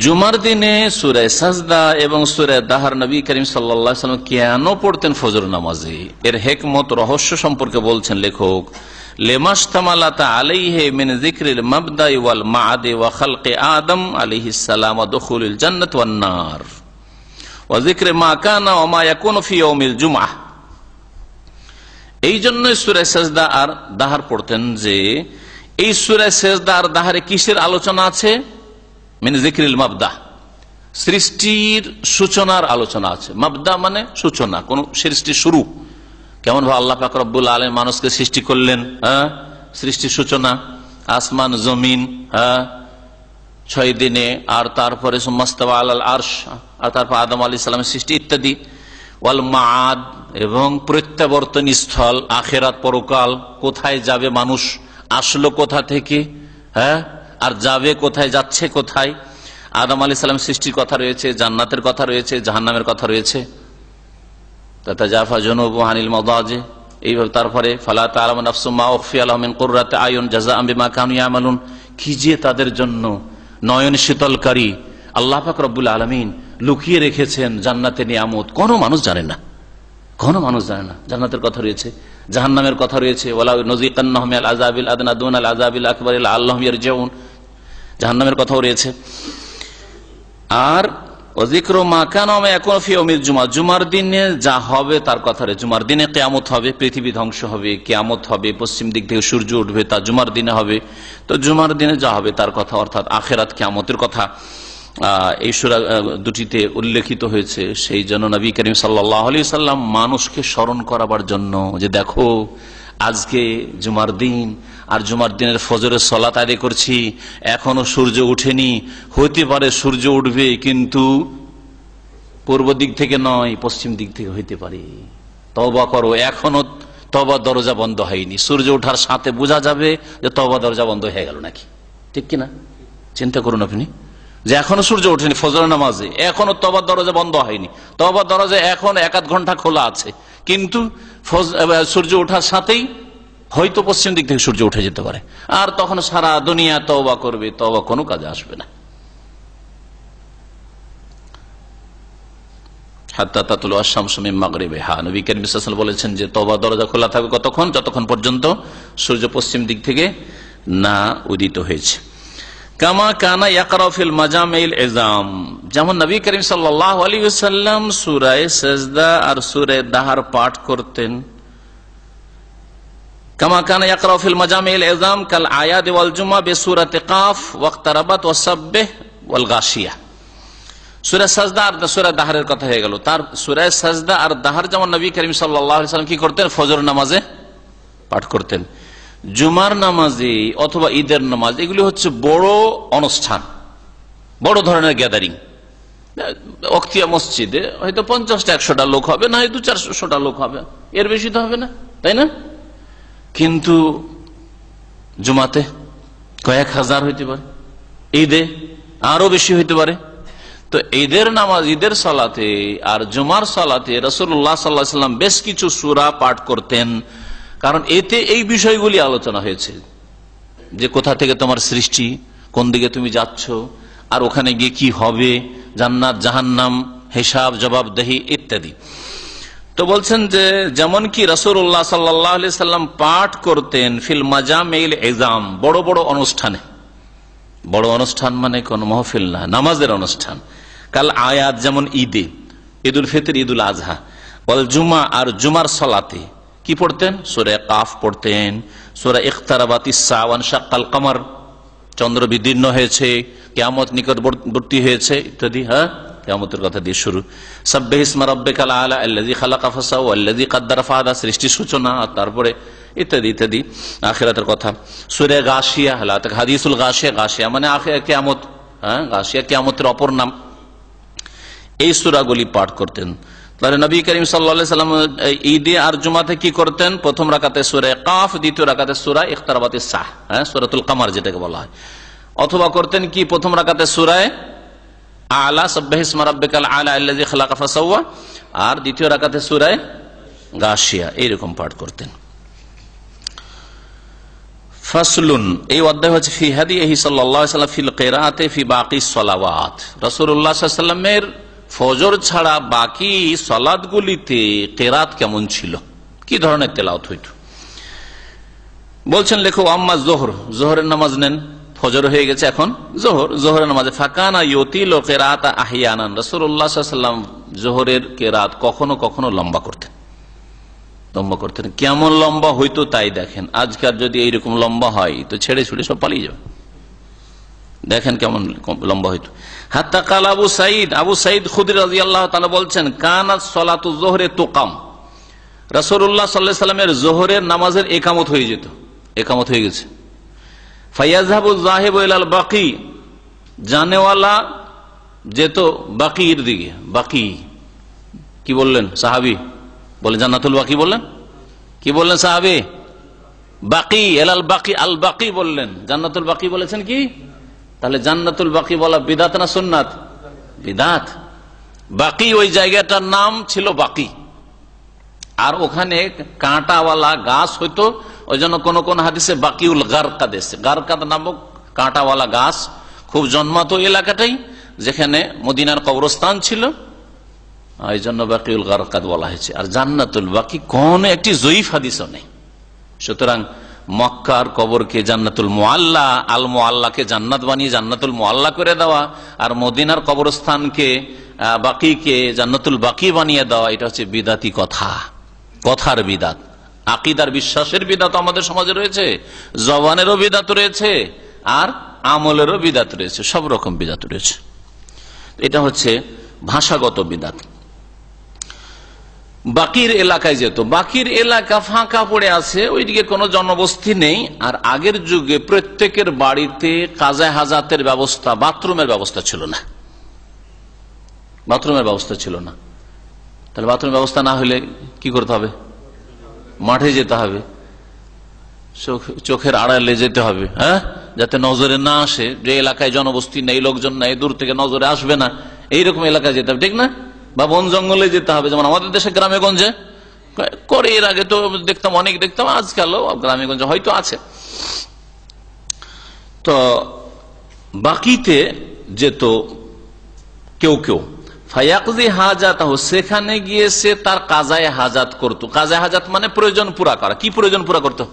জুমার দিনে সূরা সাজদা এবং সূরা দাহর নবী করিম সাল্লাল্লাহু আলাইহি ওয়াসাল্লাম কেন পড়তেন ফজর নামাজে, এর হিকমত, রহস্য সম্পর্কে বলছেন লেখক, লিমাশতামালাতা আলাইহি মিন যিকরিল মাবদাই ওয়াল মাআদি ওয়া খালকি আদম আলাইহিস সালাম ওয়া দুখুলিল জান্নাত ওয়ান নার ওয়া যিকরি মা কানা ওয়া মা ইয়াকুনু ফি ইয়াউমিল জুমআহ। এই জন্য সূরা সাজদা আর দাহর পড়তেন, যে এই সূরা সাজদা আর দাহরে কিসের আলোচনা আছে? মিন যিকরিল মাবদা, সৃষ্টির সূচনার আলোচনা আছে। মাবদা মানে সূচনা, কোন সৃষ্টির শুরু, কেমন ভাবে আল্লাহ পাক রব্বুল আলামিন মানুষকে সৃষ্টি করলেন, হ্যাঁ, সৃষ্টির সূচনা, আসমান জমিন, হ্যাঁ, 6 দিনে, আর তারপরে সুম্মাস্তাওয়া আলাল আরশ, আর তারপর আদম আলাইহিস সালামের সৃষ্টি ইত্যাদি। ওয়াল মাআদ, এবং প্রত্যাবর্তন স্থল, আখিরাত, পরকাল, কোথায় যাবে মানুষ, আসলো কোথা থেকে, হ্যাঁ, আর যাবে কোথায়, যাচ্ছে কোথায়। আদম আলাইহিস সালাম সৃষ্টির কথা রয়েছে, জান্নাতের কথা রয়েছে, জাহান্নামের কথা রয়েছে। তাতাজাফা জুনুবুহুম আনিল মাদাজি, এইভাবে তারপরে ফালা তা'লামু নাফসুম মা উখফিয়া লাহুম মিন কুররাতি আয়ুন জাযাআম বিমা কানু ইয়ামালুন, কি যে তাদের জন্য নয়ন শীতলকারী আল্লাহ পাক রব্বুল আলামিন লুকিয়ে রেখেছেন জান্নাতের নিয়ামত, কোনো মানুষ জানে না, কোনো মানুষ জানে না। জান্নাতের কথা রয়েছে, জাহান্নামের কথা রয়েছে, ওয়ালা নুযিকান্নাহুম মিনাল আযাবিল আদনা দুনাল আযাবিল আকবার লাআল্লাহুম ইয়ারজিউন, জাহান্নামের কথাও রয়েছে। আর ওয়াযিকরু মা কানা ওয়া ইয়াকুনু ফি ইয়াউমিল জুমআহ, জুমার দিনে যা হবে তার কথা রয়েছে। জুমার দিনে কিয়ামত হবে, পৃথিবী ধ্বংস হবে, কিয়ামত হবে, পশ্চিম দিক থেকে সূর্য উঠবে, তা জুমার দিনে হবে। তো জুমার দিনে যা হবে তার কথা, অর্থাৎ আখিরাত কিয়ামতের কথা এই সূরা দুটিতে উল্লেখিত হয়েছে। সেই জন্য নবী করিম সাল্লাল্লাহু আলাইহি সাল্লাম মানুষকে স্মরণ করাবার জন্য যে দেখো আজকে জুমার দিন, আর জুমার দিনের ফজরের সালাত আদায় করছি, এখনো সূর্য উঠেনি, হইতে পারে সূর্য উঠবে কিন্তু পূর্ব দিক থেকে নয়, পশ্চিম দিক থেকে হইতে পারে। তওবা করো, এখনো তওবা দরজা বন্ধ হয়নি। সূর্য ওঠার সাথে বোঝা যাবে যে তওবা দরজা বন্ধ হয়ে গেল নাকি, ঠিক কিনা? চিন্তা করুন আপনি যে এখনো সূর্য ওঠেনি, ফজরের নামাজে এখনো তওবার দরজা বন্ধ হয়নি, তওবার দরজা এখন 1-8 ঘন্টা খোলা আছে, কিন্তু সূর্য ওঠার সাথেই হয়তো পশ্চিম দিক থেকে সূর্য উঠে যেতে পারে, আর তখন সারা দুনিয়া তওবা করবে, তওবা কোনো কাজে আসবে না। হাত্তা তাতলু আশ-শামসু মিন মাগরিবিহা, নবী করিম সাল্লাল্লাহু আলাইহি ওয়াসাল্লাম বলেছেন যে তওবা দরজা খোলা থাকবে কতক্ষণ? যতক্ষণ পর্যন্ত সূর্য পশ্চিম দিক থেকে না উদিত হয়েছে। কামা কানা ইয়াকরা ফিল মাজামিল ইজাম, যেমন নবী করিম সাল্লাল্লাহু আলাইহি ওয়াসাল্লাম সূরা সাজদা আর সূরা দাহর পাঠ করতেন। কামা কানা ইয়াকরা ফিল মাজামিল ইজাম কাল আয়াত ওয়াল জুমআ বিসূরাতি কাফ ওয়াক্তারাবাত ওয়াসাব্বিহ ওয়াল গাশিয়া। সূরা সাজদা আর সূরা দাহরের কথা হয়ে গেল। তার সূরা সাজদা আর দাহর যেমন নবী করিম সাল্লাল্লাহু আলাইহি ওয়াসাল্লাম কি করতেন? ফজর নামাজে পাঠ করতেন। জুমার নামাজে অথবা ঈদের নামাজ, এগুলি হচ্ছে বড় অনুষ্ঠান, বড় ধরনের গ্যাদারিং। ওয়াক্তিয়া মসজিদে হয়তো 50-100টা লোক হবে, না হয় 200-400টা লোক হবে, এর বেশি তো হবে না, তাই না? কিন্তু জুমাতে কয়েক হাজার হইতে পারে, ঈদে আরো বেশি হইতে পারে। তো ঈদের নামাজ, ঈদের সালাতে আর জুমার সালাতে রাসূলুল্লাহ সাল্লাল্লাহু আলাইহি ওয়াসাল্লাম বেশ কিছু সূরা পাঠ করতেন, কারণ এতে এই বিষয়গুলি আলোচনা হয়েছে যে কোথা থেকে তোমার সৃষ্টি, কোন দিকে তুমি যাচ্ছ, আর ওখানে গিয়ে কি হবে, জান্নাত জাহান্নাম, হিসাব জবাবদেহি ইত্যাদি। তো বলছেন যে যেমন কি রাসূলুল্লাহ সাল্লাল্লাহু আলাইহি সাল্লাম পাঠ করতেন ফিল মাজামিল ইজাম, বড় বড় অনুষ্ঠানে। বড় অনুষ্ঠান মানে কোন মাহফিল না, নামাজের অনুষ্ঠান। কাল আয়াত, যেমন ঈদে, ঈদুল ফিতর, ঈদুল আজহা, ওয়াল জুমা আর জুমার সালাতে কি পড়তেন? সূরা কাফ পড়তেন, সূরা ইখতারাবাতিস সাআ ওয়া শাক্কাল কমর, চন্দ্র বিদীর্ণ হয়েছে, কিয়ামত নিকটবর্তী হয়েছে ইত্যাদি। হ্যাঁ, কিয়ামতের কথা দিয়ে শুরু। সাব্বিহ ইসমা রাব্বিকাল আলা আল্লাযী খালাকা ফাসাওয়া ওয়াল্লাযী কাদ্দারা ফাহাদা, সৃষ্টির সূচনা, আর তারপরে ইত্যাদি ইত্যাদি আখিরাতের কথা। সূরা গাশিয়া, হাদিসুল গাশিয়া, গাশিয়া মানে কিয়ামত, হ্যাঁ, গাশিয়া কিয়ামতের অপর নাম। এই সূরাগুলি পাঠ করতেন। তাহলে নবী করিম সাল্লাল্লাহু আলাইহি সাল্লাম ঈদে আর জুমাতে কি করতেন? প্রথম রাকাতে সূরা কাফ, দ্বিতীয় রাকাতে সূরা ইখতারাবাতিস সাআ, হ্যাঁ, সূরাতুল কমর যেটাকে বলা হয়। অথবা করতেন কি? প্রথম রাকাতে সূরা আলা, সাব্বিহ ইসমা রাব্বিকাল আলা আল্লাযী খালাকা ফাসাওয়া, আর দ্বিতীয় রাকাতে সূরা গাশিয়া, এইরকম পাঠ করতেন। ফাসলুন, এই অধ্যায় হচ্ছে ফি হাদিহি সাল্লাল্লাহু আলাইহি ওয়াসাল্লাম ফিল কিরাআতি ফি বাকিস সালাওয়াত, রাসূলুল্লাহ সাল্লাল্লাহু আলাইহি ওয়াসাল্লামের ফজর ছাড়া বাকি সালাতগুলিতে কিরাত কেমন ছিল, কি ধরনের তেলাওয়াত হইত। বলছেন লেখক, আম্মা যোহর, যোহরের নামাজ নেন, ফজর হয়ে গেছে, এখন যোহরের নামাজে ফাকানা ইউতিলু কিরাআতা আহইয়ানান, রাসূলুল্লাহ সাল্লাল্লাহু আলাইহি ওয়াসাল্লাম যোহরের কিরাত কখনো কখনো লম্বা করতেন। কেমন লম্বা হইতো তাই দেখেন। আজকাল যদি এইরকম লম্বা হয় তো ছেড়ে ছুড়ে সব পালিয়ে যাবে। দেখেন কেমন লম্বা হইতো। হাত্তা কাল আবু সাঈদ খুদরি রাদিয়াল্লাহু তাআলা বলছেন, কানাত সালাতু যোহরে তুকাম, রাসূলুল্লাহ সাল্লাল্লাহু আলাইহি ওয়াসাল্লামের যোহরের নামাজের একামত হয়ে যেত, একামত হয়ে গেছে। ফায়াযহাবু যাহিবু ইলাল বাকি, জানেওয়ালা যেত বাকির দিকে। বাকি কি বললেন সাহাবী? বলে জান্নাতুল বাকি বললেন। কি বললেন সাহাবী? বাকি, এলাল বাকি, আল বাকি বললেন। জান্নাতুল বাকি বলেছেন কি? তাহলে জান্নাতুল বাকি বলা বিদাত না সুন্নাত? বিদাত। বাকি ওই জায়গাটার নাম ছিল বাকি, আর ওখানে কাঁটাওয়ালা গাছ হইতো, ওই জন্য কোন কোন হাদিসে বাকিউল গারকাদ এসেছে। গারকাদ নামক কাঁটাওয়ালা গাছ খুব জন্মাতো এলাকাটাই, যেখানে মদিনার কবরস্থান ছিল, এই জন্য বাকিউল গারকাদ বলা হয়েছে। আর জান্নাতুল বাকি কোন একটি জয়ীফ হাদিসও নেই। সুতরাং মক্কার কবরকে জান্নাতুল মুআল্লা, আল মুআল্লাকে জান্নাত বানিয়ে জান্নাতুল মুআল্লা করে দেওয়া, আর মদিনার কবরস্থানকে বাকিকে জান্নাতুল বাকি বানিয়ে দেওয়া, এটা হচ্ছে বিদাতি কথা, কথার বিদাত। আকীদার বিশ্বাসের বিদাত আমাদের সমাজে রয়েছে, জবানেরও বিদাত রয়েছে, আর আমলেরও বিদাত রয়েছে, সব রকম বিদাত রয়েছে। এটা হচ্ছে ভাষাগত বিদাত। বাকির এলাকায় যেত, বাকির এলাকা ফাঁকা পড়ে আছে, ওইদিকে কোনো জনবস্তি নেই। আর আগের যুগে প্রত্যেকের বাড়িতে কাজায়ে হাজাতের ব্যবস্থা, বাথরুমের ব্যবস্থা ছিল না, বাথরুমের ব্যবস্থা ছিল না। তাহলে বাথরুমের ব্যবস্থা না হলে কি করতে হবে? মাঠে যেতে হবে, চোখের আড়ালে যেতে হবে, হ্যাঁ, যাতে নজরে না আসে, যে এলাকায় জনবস্তি নেই, লোকজন নেই, দূর থেকে নজরে আসবে না, এইরকম এলাকায় যেতে হবে, ঠিক না? বা বন জঙ্গলে যেতে হবে, যেমন আমাদের দেশে গ্রামে গঞ্জে করে। এর আগে তো দেখতাম, অনেক দেখতাম, আজকালও গ্রামে গঞ্জে হয়তো আছে। তো বাকিতে যেত কেউ কেউ, ফায়াকজি হাজাত, সেখানে গিয়ে সে তার কাজায়ে হাজাত করতো। কাজায়ে হাজাত মানে প্রয়োজন পুরা করা। কি প্রয়োজন পুরা করতো?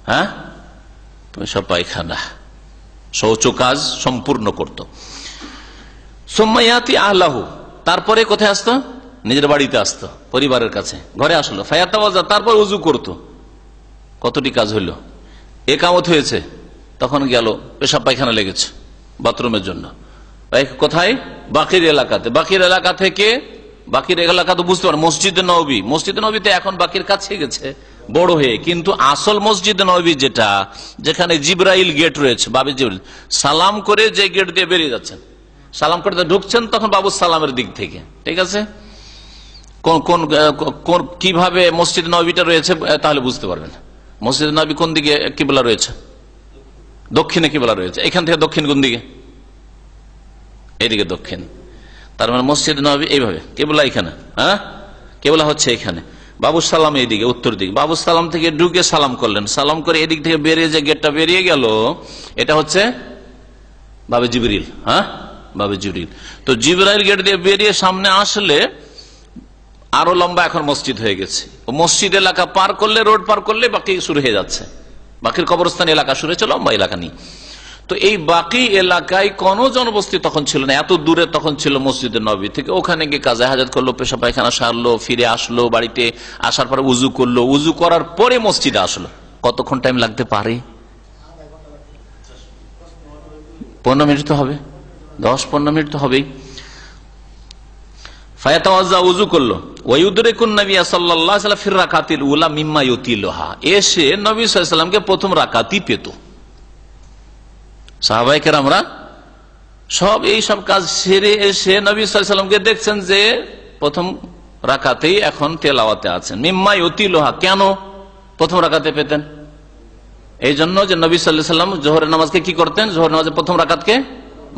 হ্যাঁ, তুমি সব পায়খানা, শৌচ কাজ সম্পূর্ণ করতো। সোম্মায়াতি আহলাহু, তারপরে কোথায় আসতো? নিজের বাড়িতে আসতো, পরিবারের কাছে, ঘরে আসলো। ফায়াতাওয়াজা, তারপর উজু করতো। কতটি কাজ হইল? একামত হয়েছে, তখন গেল, পেশাব পায়খানা লেগেছে বাথরুমের জন্য। কোথায়? বাকির এলাকাতে। বাকির এলাকা থেকে, বাকির এলাকা তো বুঝতে পারে মসজিদে নববী, মসজিদে নববীতে এখন বাকির কাছে গেছে বড় হয়ে, কিন্তু আসল মসজিদে নববী যেটা, যেখানে জিবরাইল গেট রয়েছে, বাবে জিবরাইল সালাম করে যে গেট দিয়ে বেরিয়ে যাচ্ছেন, সালাম করতে ঢুকছেন তখন বাবু সালামের দিক থেকে, ঠিক আছে? কোন কিভাবে মসজিদ নববীটা রয়েছে তাহলে বুঝতে পারবেন। মসজিদ নববী কোন দিকে কিবলা রয়েছে? দক্ষিণে কিবলা রয়েছে। এখান থেকে দক্ষিণ কোন দিকে? এইদিকে দক্ষিণ। তার মানে মসজিদ নববী এইভাবে, কিবলা এখানে, হ্যাঁ, কিবলা হচ্ছে এখানে, বাবু সালাম এইদিকে উত্তর দিকে। বাবু সালাম থেকে ঢুকে সালাম করলেন, সালাম করে এদিক থেকে বেরিয়ে যে গেটটা বেরিয়ে গেল, এটা হচ্ছে বাবে জিবরিল। হ্যাঁ, বাবে জিবরিল। তো জিবরাইল গেট দিয়ে বেরিয়ে সামনে আসলে আরো লম্বা এখন মসজিদ হয়ে গেছে। মসজিদ এলাকা পার করলে, রোড পার করলে বাকি শুরু হয়ে যাচ্ছে, বাকির কবরস্থান এলাকা শুরু হয়েছে, লম্বা এলাকা নেই। তো এই বাকি এলাকায় কোন জনবস্তি তখন ছিল না, এত দূরে তখন ছিল মসজিদের নববী থেকে। ওখানে গিয়ে কাজায়ে হাজাত করলো, পেশাব পায়খানা সারলো, ফিরে আসলো, বাড়িতে আসার পরে উজু করলো, উজু করার পরে মসজিদে আসলো। কতক্ষণ টাইম লাগতে পারে? 15 মিনিট তো হবে, 10-15 মিনিট তো হবেই। ফায়াতাওয়াজ্জা, উজু করলো, ওয়ায়ুদরিকুন নবী সাল্লাল্লাহু আলাইহি ওয়াসাল্লাম ফির রাকাতিল উলা মিম্মা ইউতিলুহা, এসে নবী সাল্লাল্লাহু আলাইহি ওয়াসাল্লামকে প্রথম রাকাতই পেত। সাহাবায়ে কেরামরা সব এই সব কাজ সেরে এসে নবী সাল্লাল্লাহু আলাইহি ওয়াসাল্লামকে দেখছেন যে প্রথম রাকাতেই এখন তেলাওয়াতে আছেন। মিম্মা ইউতিলুহা, কেন প্রথম রাকাতে পেতেন? এই জন্য যে নবী সাল্লাল্লাহু আলাইহি ওয়াসাল্লাম জোহরের নামাজকে কি করতেন? জোহর নামাজের প্রথম রাকাতকে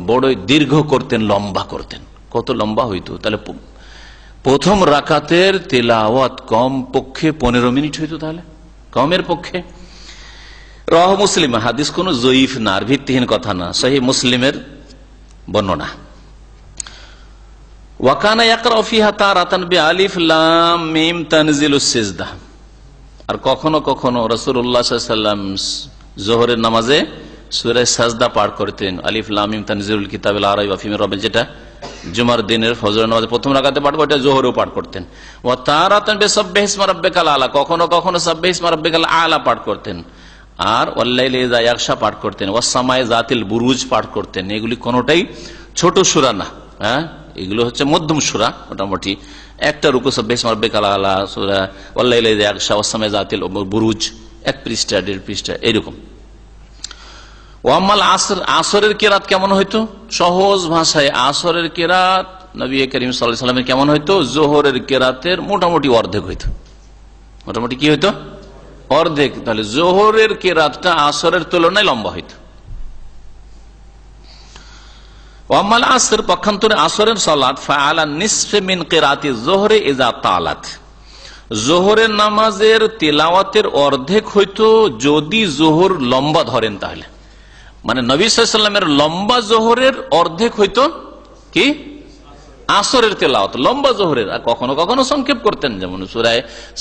বড়ই দীর্ঘ করতেন, লম্বা করতেন। কত লম্বা হইতো? তাহলে প্রথম রাকাতের তেলাওয়াত কম পক্ষে 15 মিনিট হইতো, তাহলে কমের পক্ষে। রাহ মুসলিম, হাদিস কোন জয়ীফ না, আর ভিত্তিহীন কথা না, সহিহ মুসলিমের বর্ণনা। ওয়াকানা ইয়াকরাউ ফিহা তারাতান বিআলিফ লাম মিম তানজিলুস সিজদা, আর কখনো কখনো রাসূলুল্লাহ সাল্লাল্লাহু আলাইহি ওয়াসাল্লাম যোহরের নামাজে সূরা সাজদা পাঠ করতেন। আলিফ লাম মিম তানজিলুল কিতাবিল লা রাইবা ফিহি মির রাব্বিল, যেটা জুমার দিনের ফজরের নামাজে প্রথম রাকাতে পাঠ করে, যোহরেও পাঠ করতেন। ওয়া তারাতান বিসাব্বিহ ইসমা রাব্বিকাল আলা, কখনো কখনো সাব্বিহ ইসমা রাব্বিকাল আলা পাঠ করতেন, আর ওয়াল্লাইলি ইযা ইয়াগশা পাঠ করতেন, ওয়াস সামায়ে যাতিল বুরুজ পাঠ করতেন। এগুলি কোনটাই ছোট সূরা না, হ্যাঁ, এগুলো হচ্ছে মধ্যম সূরা। মোটামুটি একটা রুকু সাব্বিহ ইসমা রাব্বিকাল আলা, সূরা ওয়াল্লাইলি ইযা ইয়াগশা, ওয়াস সামায়ে যাতিল বুরুজ 1 পৃষ্ঠা 1.5 পৃষ্ঠা এরকম। ওয়ামাল আসর, আসরের কেরাত কেমন হইতো? সহজ ভাষায় আসরের কেরাত নবী করিম সাল্লাল্লাহু আলাইহি ওয়াসাল্লামের কেমন হইতো? যোহরের কেরাতের মোটামুটি অর্ধেক হইতো। মোটামুটি কি হইতো? অর্ধেক। তাহলে যোহরের কেরাতটা আসরের তুলনায় লম্বা হইতো। ওয়াম্মাল আসর, পক্ষান্তরে আসরের সালাত ফাআলা নিসফে মিন কিরাতি যোহরে ইযা তালাত, জোহরের নামাজের তিলাওয়াতের অর্ধেক হইতো যদি জোহর লম্বা ধরেন, তাহলে মানে নবী সাল্লাল্লাহু আলাইহি ওয়াসাল্লামের লম্বা জোহরের অর্ধেক হইতো কি আসরের তেলাওয়াত, লম্বা জোহরের। আর কখনো কখনো সংক্ষেপ করতেন, যেমন সূরা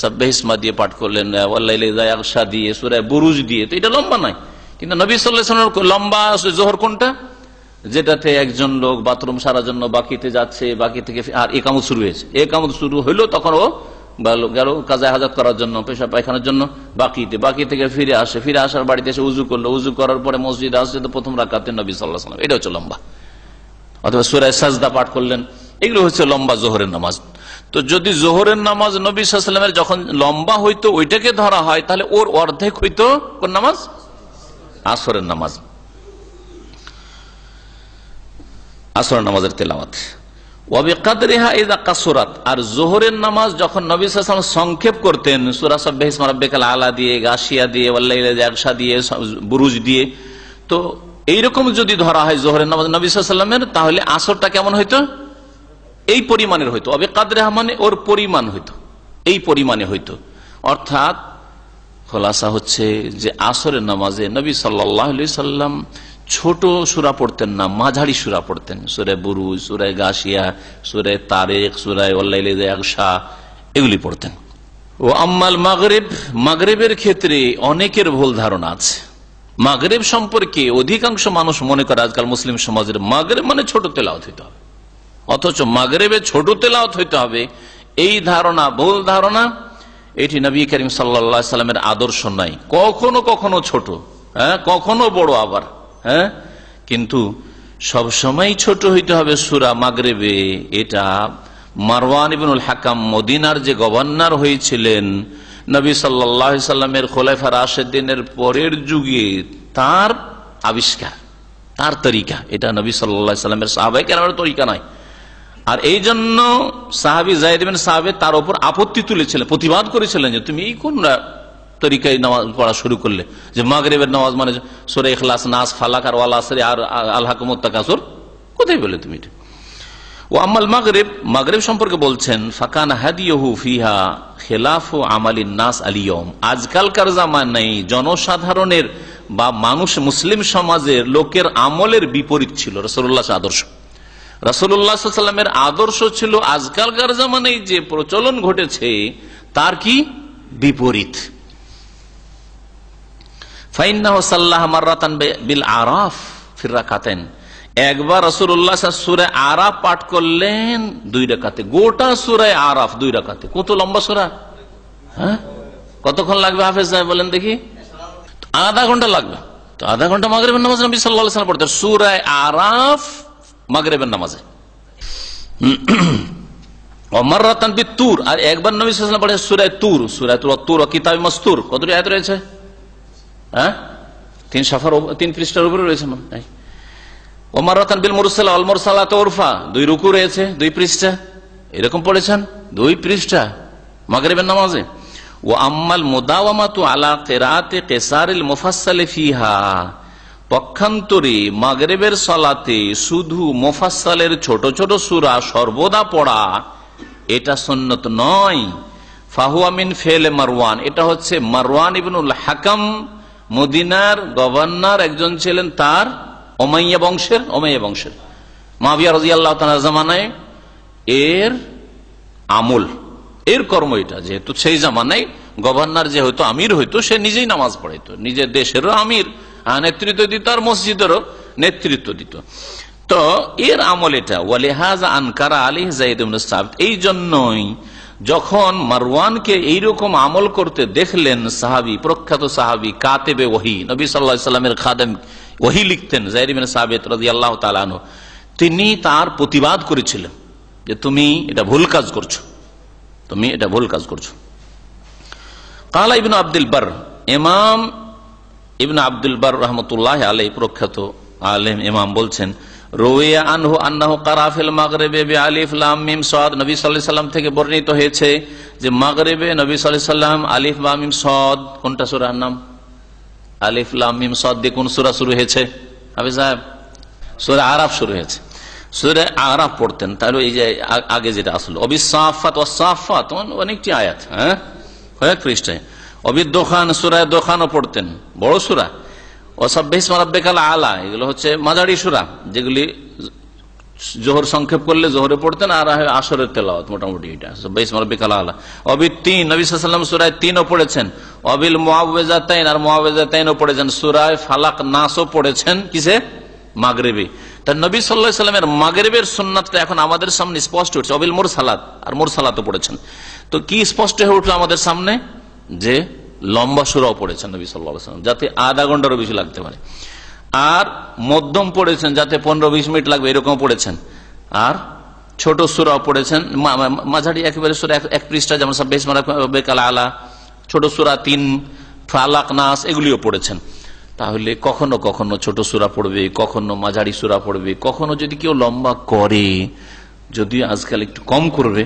সাব্বিহ ইসমা দিয়ে পাঠ করলেন, ওয়াল্লাইলি ইযা ইয়াগশা দিয়ে, সূরা বুরুজ দিয়ে, তো এটা লম্বা নয়। কিন্তু নবী সাল্লাল্লাহু আলাইহি ওয়াসাল্লামের লম্বা জোহর কোনটা? যেটাতে একজন লোক বাথরুম সারার জন্য বাকিতে যাচ্ছে, বাকি থেকে আর ইকামত শুরু হয়েছে, ইকামত শুরু হইলো তখন ও গেল কাজা হাজাত করার জন্য, পেশাব পায়খানার জন্য বাকি থেকে ফিরে আসে, ফিরে আসার বাড়িতে এসে উজু করলো, উজু করার পরে মসজিদে আসছে, তো প্রথম রাকাতে নবী সাল্লাল্লাহু আলাইহি ওয়াসাল্লাম, এটা হচ্ছে লম্বা। অথবা সূরা সাজদা পাঠ করলেন, এগুলো হচ্ছে লম্বা জোহরের নামাজ। তো যদি জোহরের নামাজ নবী সাল্লাল্লাহু আলাইহি ওয়াসাল্লামের যখন লম্বা হইতো ওইটাকে ধরা হয়, তাহলে ওর অর্ধেক হইতো কোন নামাজ? আসরের নামাজ, আসরের নামাজের তেলাওয়াত। ওয়াবিকাদরিহা ইযা কাসুরাত, আর জোহরের নামাজ যখন নবী সাল্লাল্লাহু আলাইহি ওয়াসাল্লাম সংক্ষেপ করতেন, সূরা সাব্বিহ ইসমা রাব্বিকাল আলা দিয়ে, গাশিয়া দিয়ে, ওয়াল্লাইলি ইযা ইয়াগশা দিয়ে, বুরুজ দিয়ে, তো এইরকম যদি ধরা হয় জোহরের নামাজ নবী সাল্লাল্লাহু আলাইহি ওয়াসাল্লামের, তাহলে আসরটা কেমন হইতো? এই পরিমাণের হইতো। ওয়াবিকাদরিহা মানে ওর পরিমাণ হইতো, এই পরিমাণে হইতো। অর্থাৎ খোলাসা হচ্ছে যে আসরের নামাজে নবী সাল্লাল্লাহু আলাইহি ওয়াসাল্লাম ছোট সূরা পড়তেন না, মাঝারি সূরা পড়তেন। সূরা বুরুজ, সূরা গাশিয়া, সূরা তারিক, সূরা ওয়াল্লাইলি ইযা ইয়াগশা, এগুলি পড়তেন। ও আম্মাল মাগরিব, মাগরিবের ক্ষেত্রে অনেকের ভুল ধারণা আছে। মাগরিব সম্পর্কে অধিকাংশ মানুষ মনে করে আজকাল মুসলিম সমাজের মাগরিব মানে ছোট তেলাওয়াত হইতে হবে, অথচ মাগরিবে ছোট তেলাওয়াত হইতে হবে, এই ধারণা ভুল ধারণা। এটি নবী করিম সাল্লাল্লাহু আলাইহি ওয়াসাল্লামের আদর্শ নাই। কখনো কখনো ছোট, কখনো বড়, আবার কিন্তু সব সময় ছোট হইতে হবে সূরা মাগরিবে। এটা মারওয়ান ইবনুল হাকাম, মদিনার যে গভর্নর হয়েছিলেন নবী সাল্লাল্লাহু আলাইহি ওয়াসাল্লামের খোলাফা রাশিদিনের পরের যুগে, তার আবিষ্কার, তার তরিকা। এটা নবী সাল্লাল্লাহু আলাইহি ওয়াসাল্লামের সাহাবায়ে কেরামের তরিকা নয়। আর এই জন্য সাহাবী যায়েদ বিন সাবিত তার উপর আপত্তি তুলেছিলেন, প্রতিবাদ করেছিলেন যে তুমি এই কোন তরিকায় নামাজ পড়া শুরু করলে, যে মাগরিবের নামাজ মানে সূরা ইখলাস, নাস, ফালাক আর ওয়াল আসরি আর আলহাকুমুত তাকাসুর, কোথায় বলে তুমি এটা? ও আম্মাল মাগরিব, মাগরিব সম্পর্কে বলছেন ফাকানা হাদিয়ুহু ফিহা খিলাফু আমালিন নাস আলিয়ম, আজকালকার জামানায় জনসাধারণের বা মানুষ মুসলিম সমাজের লোকের আমলের বিপরীত ছিল রাসূলুল্লাহর আদর্শ। রাসূলুল্লাহ সাল্লাল্লাহু আলাইহি ওয়াসাল্লামের আদর্শ ছিল আজকালকার জামানায় যে প্রচলন ঘটেছে তার কি বিপরীত। ফাইন্নাহু সাল্লাল্লাহু মাররাতান বিল আরাফ ফির রাকাতাইন, একবার রাসূলুল্লাহ সূরা আরাফ পাঠ করলেন 2 রাকাতে, গোটা সূরা আরাফ 2 রাকাতে। কত লম্বা সূরা, কতক্ষণ লাগবে হাফেজ সাহেব বলেন দেখি? আধা ঘন্টা লাগবে। তো আধা ঘন্টা মাগরিবের নামাজ নবী সাল্লাল্লাহু আলাইহি ওয়াসাল্লাম পড়তেন সূরা আরাফ মাগরিবের নামাজে। মাররাতান বিতুর, আর একবার নবী সাল্লাল্লাহু আলাইহি ওয়াসাল্লাম পড়েন সূরা তুর, সূরা তুর কিতাবে মাসতুর। কতটি আয়াত রয়েছে? 3 পৃষ্ঠার উপরে রয়েছে। ওমারাতান বিল মুরসালা ওয়াল মুরসালাত উরফা, 2 রুকু রয়েছে, 2 পৃষ্ঠা। এরকম পড়েছেন 2 পৃষ্ঠা মাগরিবের নামাজে। ও আম্মাল মুদাওয়ামাতু আলা কিরাআতি কিসারিল মুফাসসালি ফিহা, পক্ষান্তরে মাগরিবের সালাতে শুধু মুফাসসালের ছোট ছোট সূরা সর্বদা পড়া, এটা সুন্নাত নয়। ফাহুয়া মিন ফি'ল মারওয়ান, এটা হচ্ছে মারওয়ান ইবনুল হাকাম, মদিনার গভর্নর একজন ছিলেন, তার উমাইয়া বংশের মুআবিয়া রাদিয়াল্লাহু তাআলা জামানায় এর আমল, এর কর্ম এটা। যেহেতু সেই জামানায় গভর্নর যে হয়তো আমির হইতো, সে নিজেই নামাজ পড়াইতো, নিজের দেশেরও আমির নেতৃত্ব দিত আর মসজিদেরও নেতৃত্ব দিত। তো এর আমল এটা। ওয়ালিহাযা আনকারা আলাইহি যায়েদ ইবনে সাবিত, এই জন্যই যখন মারওয়ানকে এইরকম আমল করতে দেখলেন সাহাবী, প্রখ্যাত সাহাবী কাতেবে ওহী, নবী সাল্লাল্লাহু আলাইহি ওয়াসাল্লামের খাদেম, ওহী লিখতেন যায়েদ ইবনে সাবিত রাদিয়াল্লাহু তাআলা আনহু, তিনি তার প্রতিবাদ করেছিলেন যে তুমি এটা ভুল কাজ করছো, তুমি এটা ভুল কাজ করছো। কালা ইবনে আব্দুল বার, ইমাম ইবনে আব্দুল বার রাহমাতুল্লাহি আলাইহি, প্রখ্যাত আলেম ইমাম বলছেন, রুইয়া আনহু আন্নাহু ক্বারা ফিল মাগরিবি বিআলিফ লাম মিম সাদ, নবী সাল্লাল্লাহু আলাইহি ওয়াসাল্লাম থেকে বর্ণিত হয়েছে যে মাগরিবে নবী সাল্লাল্লাহু আলাইহি ওয়াসাল্লাম আলিফ বা মিম সাদ, কোনটা সূরার নাম? আলিফ লাম মিম সাদ দিয়ে কোন সূরা শুরু হয়েছে হাফেজ সাহেব? সূরা আরাফ শুরু হয়েছে। সূরা আরাফ পড়তেন, তাহলে এই যে আগে যেটা আসলো অবিসাফাত ওয়াসাফাত অনেকটি আয়াত, হ্যাঁ কয়েক পৃষ্ঠায়। অবিদোখান সূরা দোখানও পড়তেন, বড় সূরা। ওয়াসাব্বিহিসমা রাব্বিকাল আলা, এগুলো হচ্ছে মাঝারি সূরা, যেগুলি জোহর সংক্ষেপ করলে জোহরে পড়তেন, আর আসরের তেলাওয়াত মোটামুটি এটা সাব্বিহিসমা রাব্বিকাল আলা। অবিত্তিন, নবী সাল্লাল্লাহু আলাইহি ওয়াসাল্লাম সূরা ৩ও পড়েছেন। অবিল মুআউযিজাতাইন, আর মুআউযিজাতাইনও পড়েছেন। সূরা ফালাক নাসও পড়েছেন কিসে? মাগরিবে। তার নবী সাল্লাল্লাহু আলাইহি ওয়াসাল্লামের মাগরিবের সুন্নাতটা এখন আমাদের সামনে স্পষ্ট হচ্ছে। অবিল মুরসালাত, আর মুরসালাতও পড়েছেন। তো কি স্পষ্ট হয়ে উঠলো আমাদের সামনে? যে লম্বা সূরাও পড়েছেন নবী সাল্লাল্লাহু আলাইহি ওয়াসাল্লাম, যাতে আধা ঘন্টারও বেশি লাগতে পারে। আর মধ্যম পড়েছেন, যাতে 15-20 মিনিট লাগবে, এরকম পড়েছেন। আর ছোট সূরাও পড়েছেন, মাঝারি একেবারে সূরা এক পৃষ্ঠা, যেমন সাব্বিহিসমা রাব্বিকাল আলা, ছোট সূরা 3, ফালাক নাস, এগুলিও পড়েছেন। তাহলে কখনো কখনো ছোট সূরা পড়বে, কখনো মাঝারি সূরা পড়বে, কখনো যদি কেউ লম্বা করে, যদি আজকাল একটু কম করবে,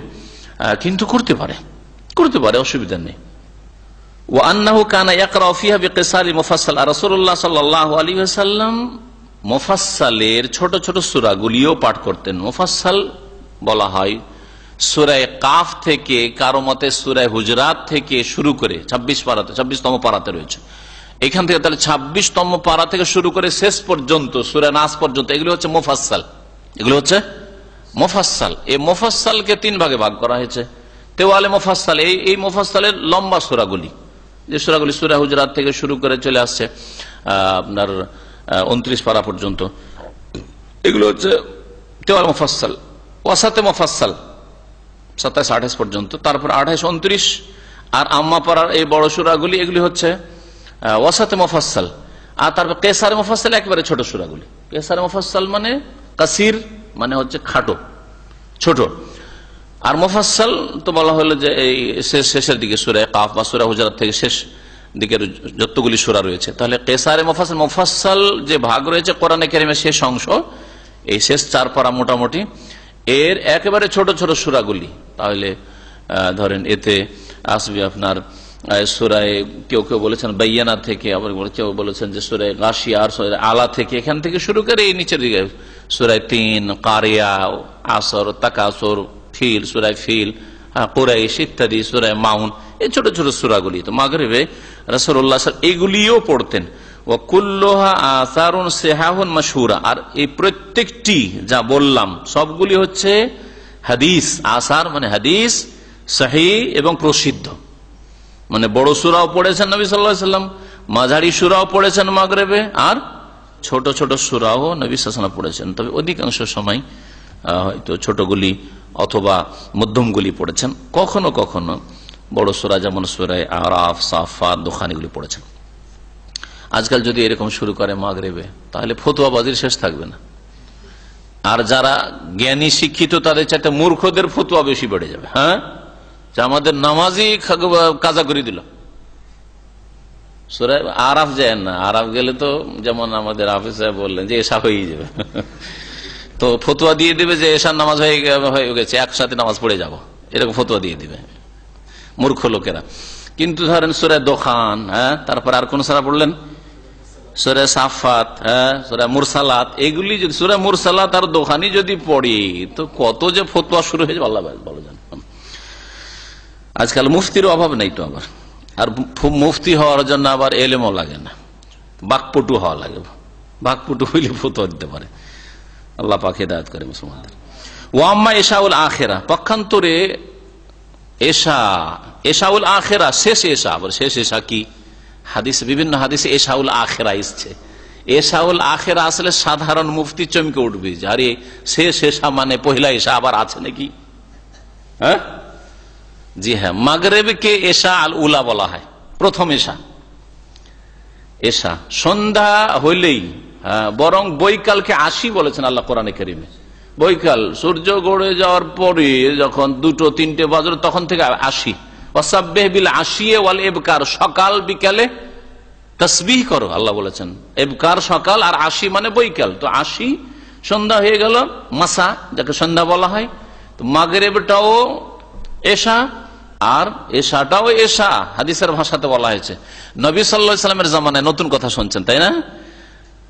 কিন্তু করতে পারে, অসুবিধা নেই। ওয়ান্নাহু কানা ইয়াকরাউ ফিহা বিকিসারি মুফাসসাল, আর রাসূলুল্লাহ সাল্লাল্লাহু আলাইহি ওয়াসাল্লাম মুফাসসালের ছোট ছোট সূরাগুলিও পাঠ করতেন। মুফাসসাল বলা হয় সূরা কাফ থেকে, কারো মতে সূরা হুজরাত থেকে শুরু করে 26তম পারাতে রয়েছে। এখান থেকে তাহলে 26তম পারা থেকে শুরু করে শেষ পর্যন্ত সূরা নাস পর্যন্ত এগুলো হচ্ছে মুফাসসাল। এই মুফাসসালকে 3 ভাগে ভাগ করা হয়েছে। তেওয়ালে মুফাসসাল, এই মুফাসসালের লম্বা সূরাগুলি, যে সূরাগুলি সূরা হুজরাত থেকে শুরু করে চলে আসছে আপনার 29 পারা পর্যন্ত, এগুলো হচ্ছে তেওয়াল মুফাসসাল। ওয়াসাতে মুফাসসাল 27-28 পর্যন্ত, তারপর 28-29, আর আম্মা পারার এই বড় সূরাগুলি, এগুলি হচ্ছে ওয়াসাতে মুফাসসাল। আর তারপর কেসারে মুফাসসাল, একেবারে ছোট সূরাগুলি। কেসারে মুফাসসাল মানে কাসির, মানে হচ্ছে খাটো, ছোট। আর মুফাসসাল তো বলা হলো যে এই শেষের দিকে সূরা কাফ বা সূরা হুজরাত থেকে শেষ দিকের যতগুলি সূরা রয়েছে। তাহলে কেসারে মুফাসসাল যে ভাগ রয়েছে কোরআনে কারীমের শেষ অংশ, এই শেষ 4 পারা মোটামুটি, এর একেবারে ছোট ছোট সূরাগুলি। তাহলে ধরেন এতে আসবে আপনার সূরায়ে, কেউ বলেছেন বাইয়ানা থেকে, আবার কেউ বলেছেন যে সূরায়ে গাশিয়া আর সূরা আলা থেকে, এখান থেকে শুরু করে এই নিচের দিকে সূরায়ে 3, কারিয়া, আসর, তাকাসুর, ফিল, সূরায়ে ফিল, কুরাইশ ইত্যাদি, সূরায়ে মাউন, এই ছোট ছোট সূরাগুলি। তো মাগরিবে রাসূলুল্লাহ এগুলিও পড়তেন। ওয়া কুল্লুহা আসারুন সিহাহুন মাশহুরা, আর এই প্রত্যেকটি যা বললাম সবগুলি হচ্ছে হাদিস। আসার মানে হাদিস, সহিহ এবং প্রসিদ্ধ। মানে বড় সূরাও পড়েছেন নবী সাল্লাল্লাহু আলাইহি ওয়াসাল্লাম, মাঝারি সূরাও পড়েছেন মাগরিবে, আর ছোট ছোট সূরাও নবী সাল্লাল্লাহু আলাইহি ওয়াসাল্লাম পড়েছেন। তবে অধিকাংশ সময় হয়তো ছোটগুলি অথবা মধ্যমগুলি পড়েছেন, কখনো কখনো বড় সূরা যেমন সূরা আরাফ, সাফাত, দুখান এগুলি পড়েছেন। আজকাল যদি এরকম শুরু করে মাগরিবে, তাহলে ফতোয়াবাজির শেষ থাকবে না। আর যারা জ্ঞানী শিক্ষিত, তাদের চাইতে মূর্খদের ফতোয়া বেশি বেড়ে যাবে। হ্যাঁ, যে আমাদের নামাজই কাজা করে দিল। সূরা আরাফ যায় না, আরাফ গেলে তো যেমন আমাদের হাফেজ সাহেব বললেন যে এশা হয়ে যাবে, তো ফতোয়া দিয়ে দিবে যে এশার নামাজ হয়ে গেছে, একসাথে নামাজ পড়ে যাব, এরকম ফতোয়া দিয়ে দিবে মূর্খ লোকেরা। কিন্তু ধরেন সূরা দোখান, হ্যাঁ, তারপর আর কোন সূরা পড়লেন? সূরা সাফাত, হ্যাঁ, সূরা মুরসালাত, এগুলি যদি সূরা মুরসালাত আর দোখানি যদি পড়ি, তো কত যে ফতোয়া শুরু হয়ে যাবে আল্লাহ ভালো জানেন। আজকাল মুফতির অভাব নেই তো আবার, আর মুফতি হওয়ার জন্য আবার এলেমও লাগে না, বাকপটু হওয়া লাগে। বাকপটু হইলে ফতোয়া দিতে পারে। আল্লাহ পাক হিদায়াত করে মুসলমানদের। ওয়াম্মা এশাউল আখিরা, পক্ষান্তরে এশাউল আখিরা, শেষ এশা। আবার শেষ এশা কি? হাদিসে, বিভিন্ন হাদিসে এশাউল আখিরা এসছে। এশাউল আখিরা আসলে সাধারণ মুফতি চমকে উঠবে, আরে শেষ এশা মানে পহিলা এশা আবার আছে নাকি? হ্যাঁ, জি হ্যাঁ, মাগরিবকে এশা আল উলা বলা হয়, প্রথম এশা। এশা সন্ধ্যা হইলেই, বরং বৈকালকে 80 বলেছেন আল্লাহ কোরআনে কারীমে। বৈকাল সূর্য গড়ে যাওয়ার পরে যখন 2-3 বাজে, তখন থেকে 80। ওয়াসাব্বিহ বিল আশিয়ে ওয়াল ইবকার, সকাল বিকালে তাসবিহ করো, আল্লাহ বলেছেন। ইবকার সকাল, আর 80 মানে বৈকাল। তো 80 সন্ধ্যা হয়ে গেল, মাসা যাকে সন্ধ্যা বলা হয়। তো মাগরিবটাও এশা, আর এশাটাও এশা, হাদিসের ভাষাতে বলা হয়েছে। নবী সাল্লাল্লাহু আলাইহি ওয়াসাল্লামের জামানায়, নতুন কথা শুনছেন তাই না,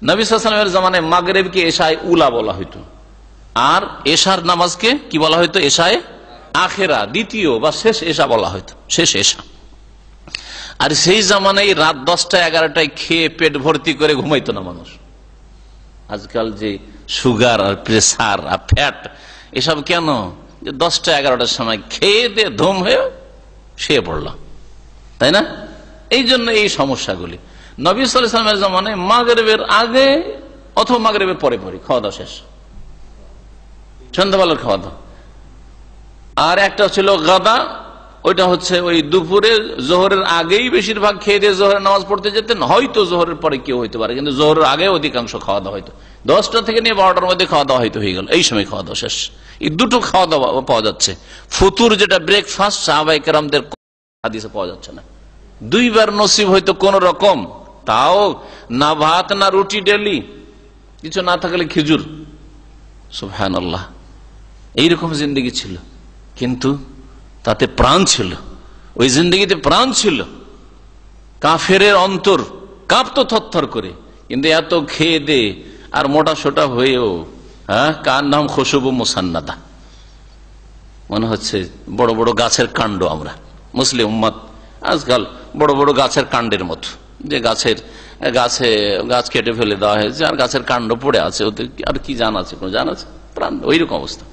নবী সাল্লাল্লাহু আলাইহি ওয়াসাল্লামের জামানায় মাগরিবকে এশায় উলা বলা হইতো। আর এশার নামাজকে কি বলা হয়তো? এশায়ে আখেরা, দ্বিতীয় বা শেষ এশা বলা হয়তো, শেষ এশা। আর সেই জামানায় রাত 10টা 11টায় খেয়ে পেট ভর্তি করে ঘুমাইতো না মানুষ। আজকাল যে সুগার আর প্রেসার আর ফ্যাট এসব কেন? যে 10টা 11টার সময় খেয়ে দিয়ে ধুম হয়ে শুয়ে পড়লাম, তাই না? এই জন্য এই সমস্যাগুলি। নবী সাল্লাল্লাহু আলাইহি ওয়াসাল্লামের জামানায় মাগরিবের আগে অথবা মাগরিবের পরে পরে খাওয়া দাওয়া শেষ, সন্ধ্যাবেলার খাওয়া দাওয়া। আর একটা ছিল গাদা, ওইটা হচ্ছে ওই দুপুরে জোহরের আগেই বেশিরভাগ খেয়ে দিয়ে জোহরের নামাজ পড়তে যেতেন। হয়তো জোহরের পরে কেউ হইতে পারে, কিন্তু জোহরের আগে অধিকাংশ খাওয়া দাওয়া হয়তো 10টা থেকে নিয়ে 12টার মধ্যে খাওয়া দাওয়া হয়তো হয়ে গেল, এই সময় খাওয়া দাওয়া শেষ। এই দুটো খাওয়া দাওয়া পাওয়া যাচ্ছে। ফুতুর যেটা ব্রেকফাস্ট সাহাবায়ে কেরামদের হাদিসে পাওয়া যাচ্ছে না। 2 বার নসিব হয়তো কোন রকম, তাও না ভাত না রুটি, ডেলি কিছু না থাকলে খেজুর। সুবহানাল্লাহ, এইরকম জিন্দেগি ছিল, কিন্তু তাতে প্রাণ ছিল, ওই জিন্দগিতে প্রাণ ছিল। কাফেরের অন্তর কাঁপতো থরথর করে, কিন্তু এত খেয়ে দে আর মোটা সোটা হয়েও কার নাম খুশবু মুসান্নাদা, মনে হচ্ছে বড় বড় গাছের কাণ্ড। আমরা মুসলিম উম্মত আজকাল বড় বড় গাছের কাণ্ডের মতো, যে গাছ কেটে ফেলে দেওয়া হয়েছে আর গাছের কাণ্ড পড়ে আছে, ওদের আর কি জান আছে? কোন জান আছে? প্রাণ ওইরকম অবস্থা।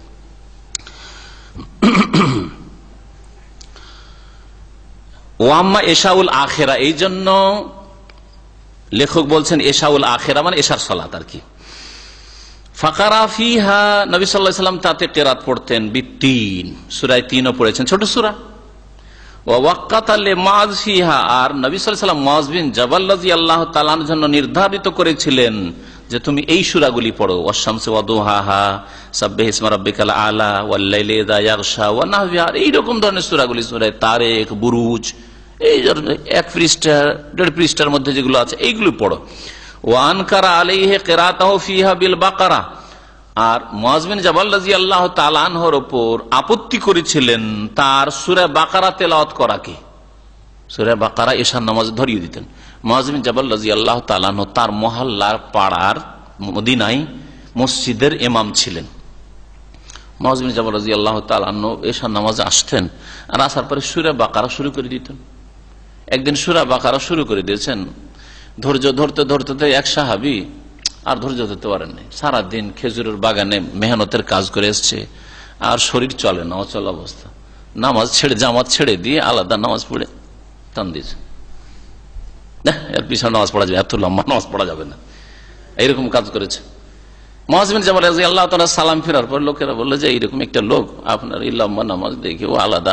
ওয়াম্মা এশাউল আখেরা, এই জন্য লেখক বলছেন এশাউল আখেরা মানে এশার সালাত আর কি। ফাকারা ফিহা, নবী সাল্লাল্লাহু আলাইহি ওয়াসাল্লাম তাতে কিরাত পড়তেন বিত্তিন, সূরা 3ও পড়েছেন, ছোট সূরা। ওয়া ওয়াক্কাতা লিমাজ ফিহা, আর নবী সাল্লাল্লাহু আলাইহি ওয়াসাল্লাম মুআয বিন জাবাল রাদিয়াল্লাহু তাআলা আনহুর জন্য নির্ধারিত করেছিলেন যে তুমি এই সূরাগুলি পড়ো, ওয়াশ-শামসি ওয়া দুহাহা, সাব্বিহ ইসমা রাব্বিকাল আলা, ওয়াল লাইলি ইযা ইয়াগশা, ওয়া নাহবিহা, এইরকম ধরনের সূরাগুলি, সূরা তারিক, বুরুজ, এই 1 পৃষ্ঠা 1.5 পৃষ্ঠার মধ্যে যেগুলো আছে এইগুলো পড়ো। ওয়া আনকারা আলাইহি কিরাতাহু ফিহা বিল বাকারা, আর মুআয বিন জাবাল রাদিয়াল্লাহু তাআলা আনহুর উপর আপত্তি করেছিলেন তার সূরা বাকারা তেলাওয়াত করাকে। সূরা বাকারা এশার নামাজে ধরিয়ে দিতেন। মুআয বিন জাবাল রাদিয়াল্লাহু তাআলা আনহু তার মহল্লার পাড়ার মদিনায় মসজিদের ইমাম ছিলেন। মুআয বিন জাবাল রাদিয়াল্লাহু তাআলা আনহু এশার নামাজে আসতেন আর আসার পরে সূরা বাকারা শুরু করে দিতেন। একদিন সূরা বাকারা শুরু করে দিয়েছেন, ধৈর্য ধরতে ধরতে এক সাহাবী আর ধৈর্য ধরতে পারেন নাই। সারাদিন খেজুরের বাগানে মেহনতের কাজ করে এসছে আর শরীর চলে না, অচল অবস্থা। নামাজ ছেড়ে, জামাত ছেড়ে দিয়ে আলাদা নামাজ পড়ে টান দিয়েছে। এর পিছনে নামাজ পড়া যাবে, এত লম্বা নামাজ পড়া যাবে না, এইরকম কাজ করেছে। মুআয বিন জাবাল রাদিয়াল্লাহু তাআলা সালাম ফেরার পর লোকেরা বললো যে এইরকম একটা লোক আপনার এই লম্বা নামাজ দেখে ও আলাদা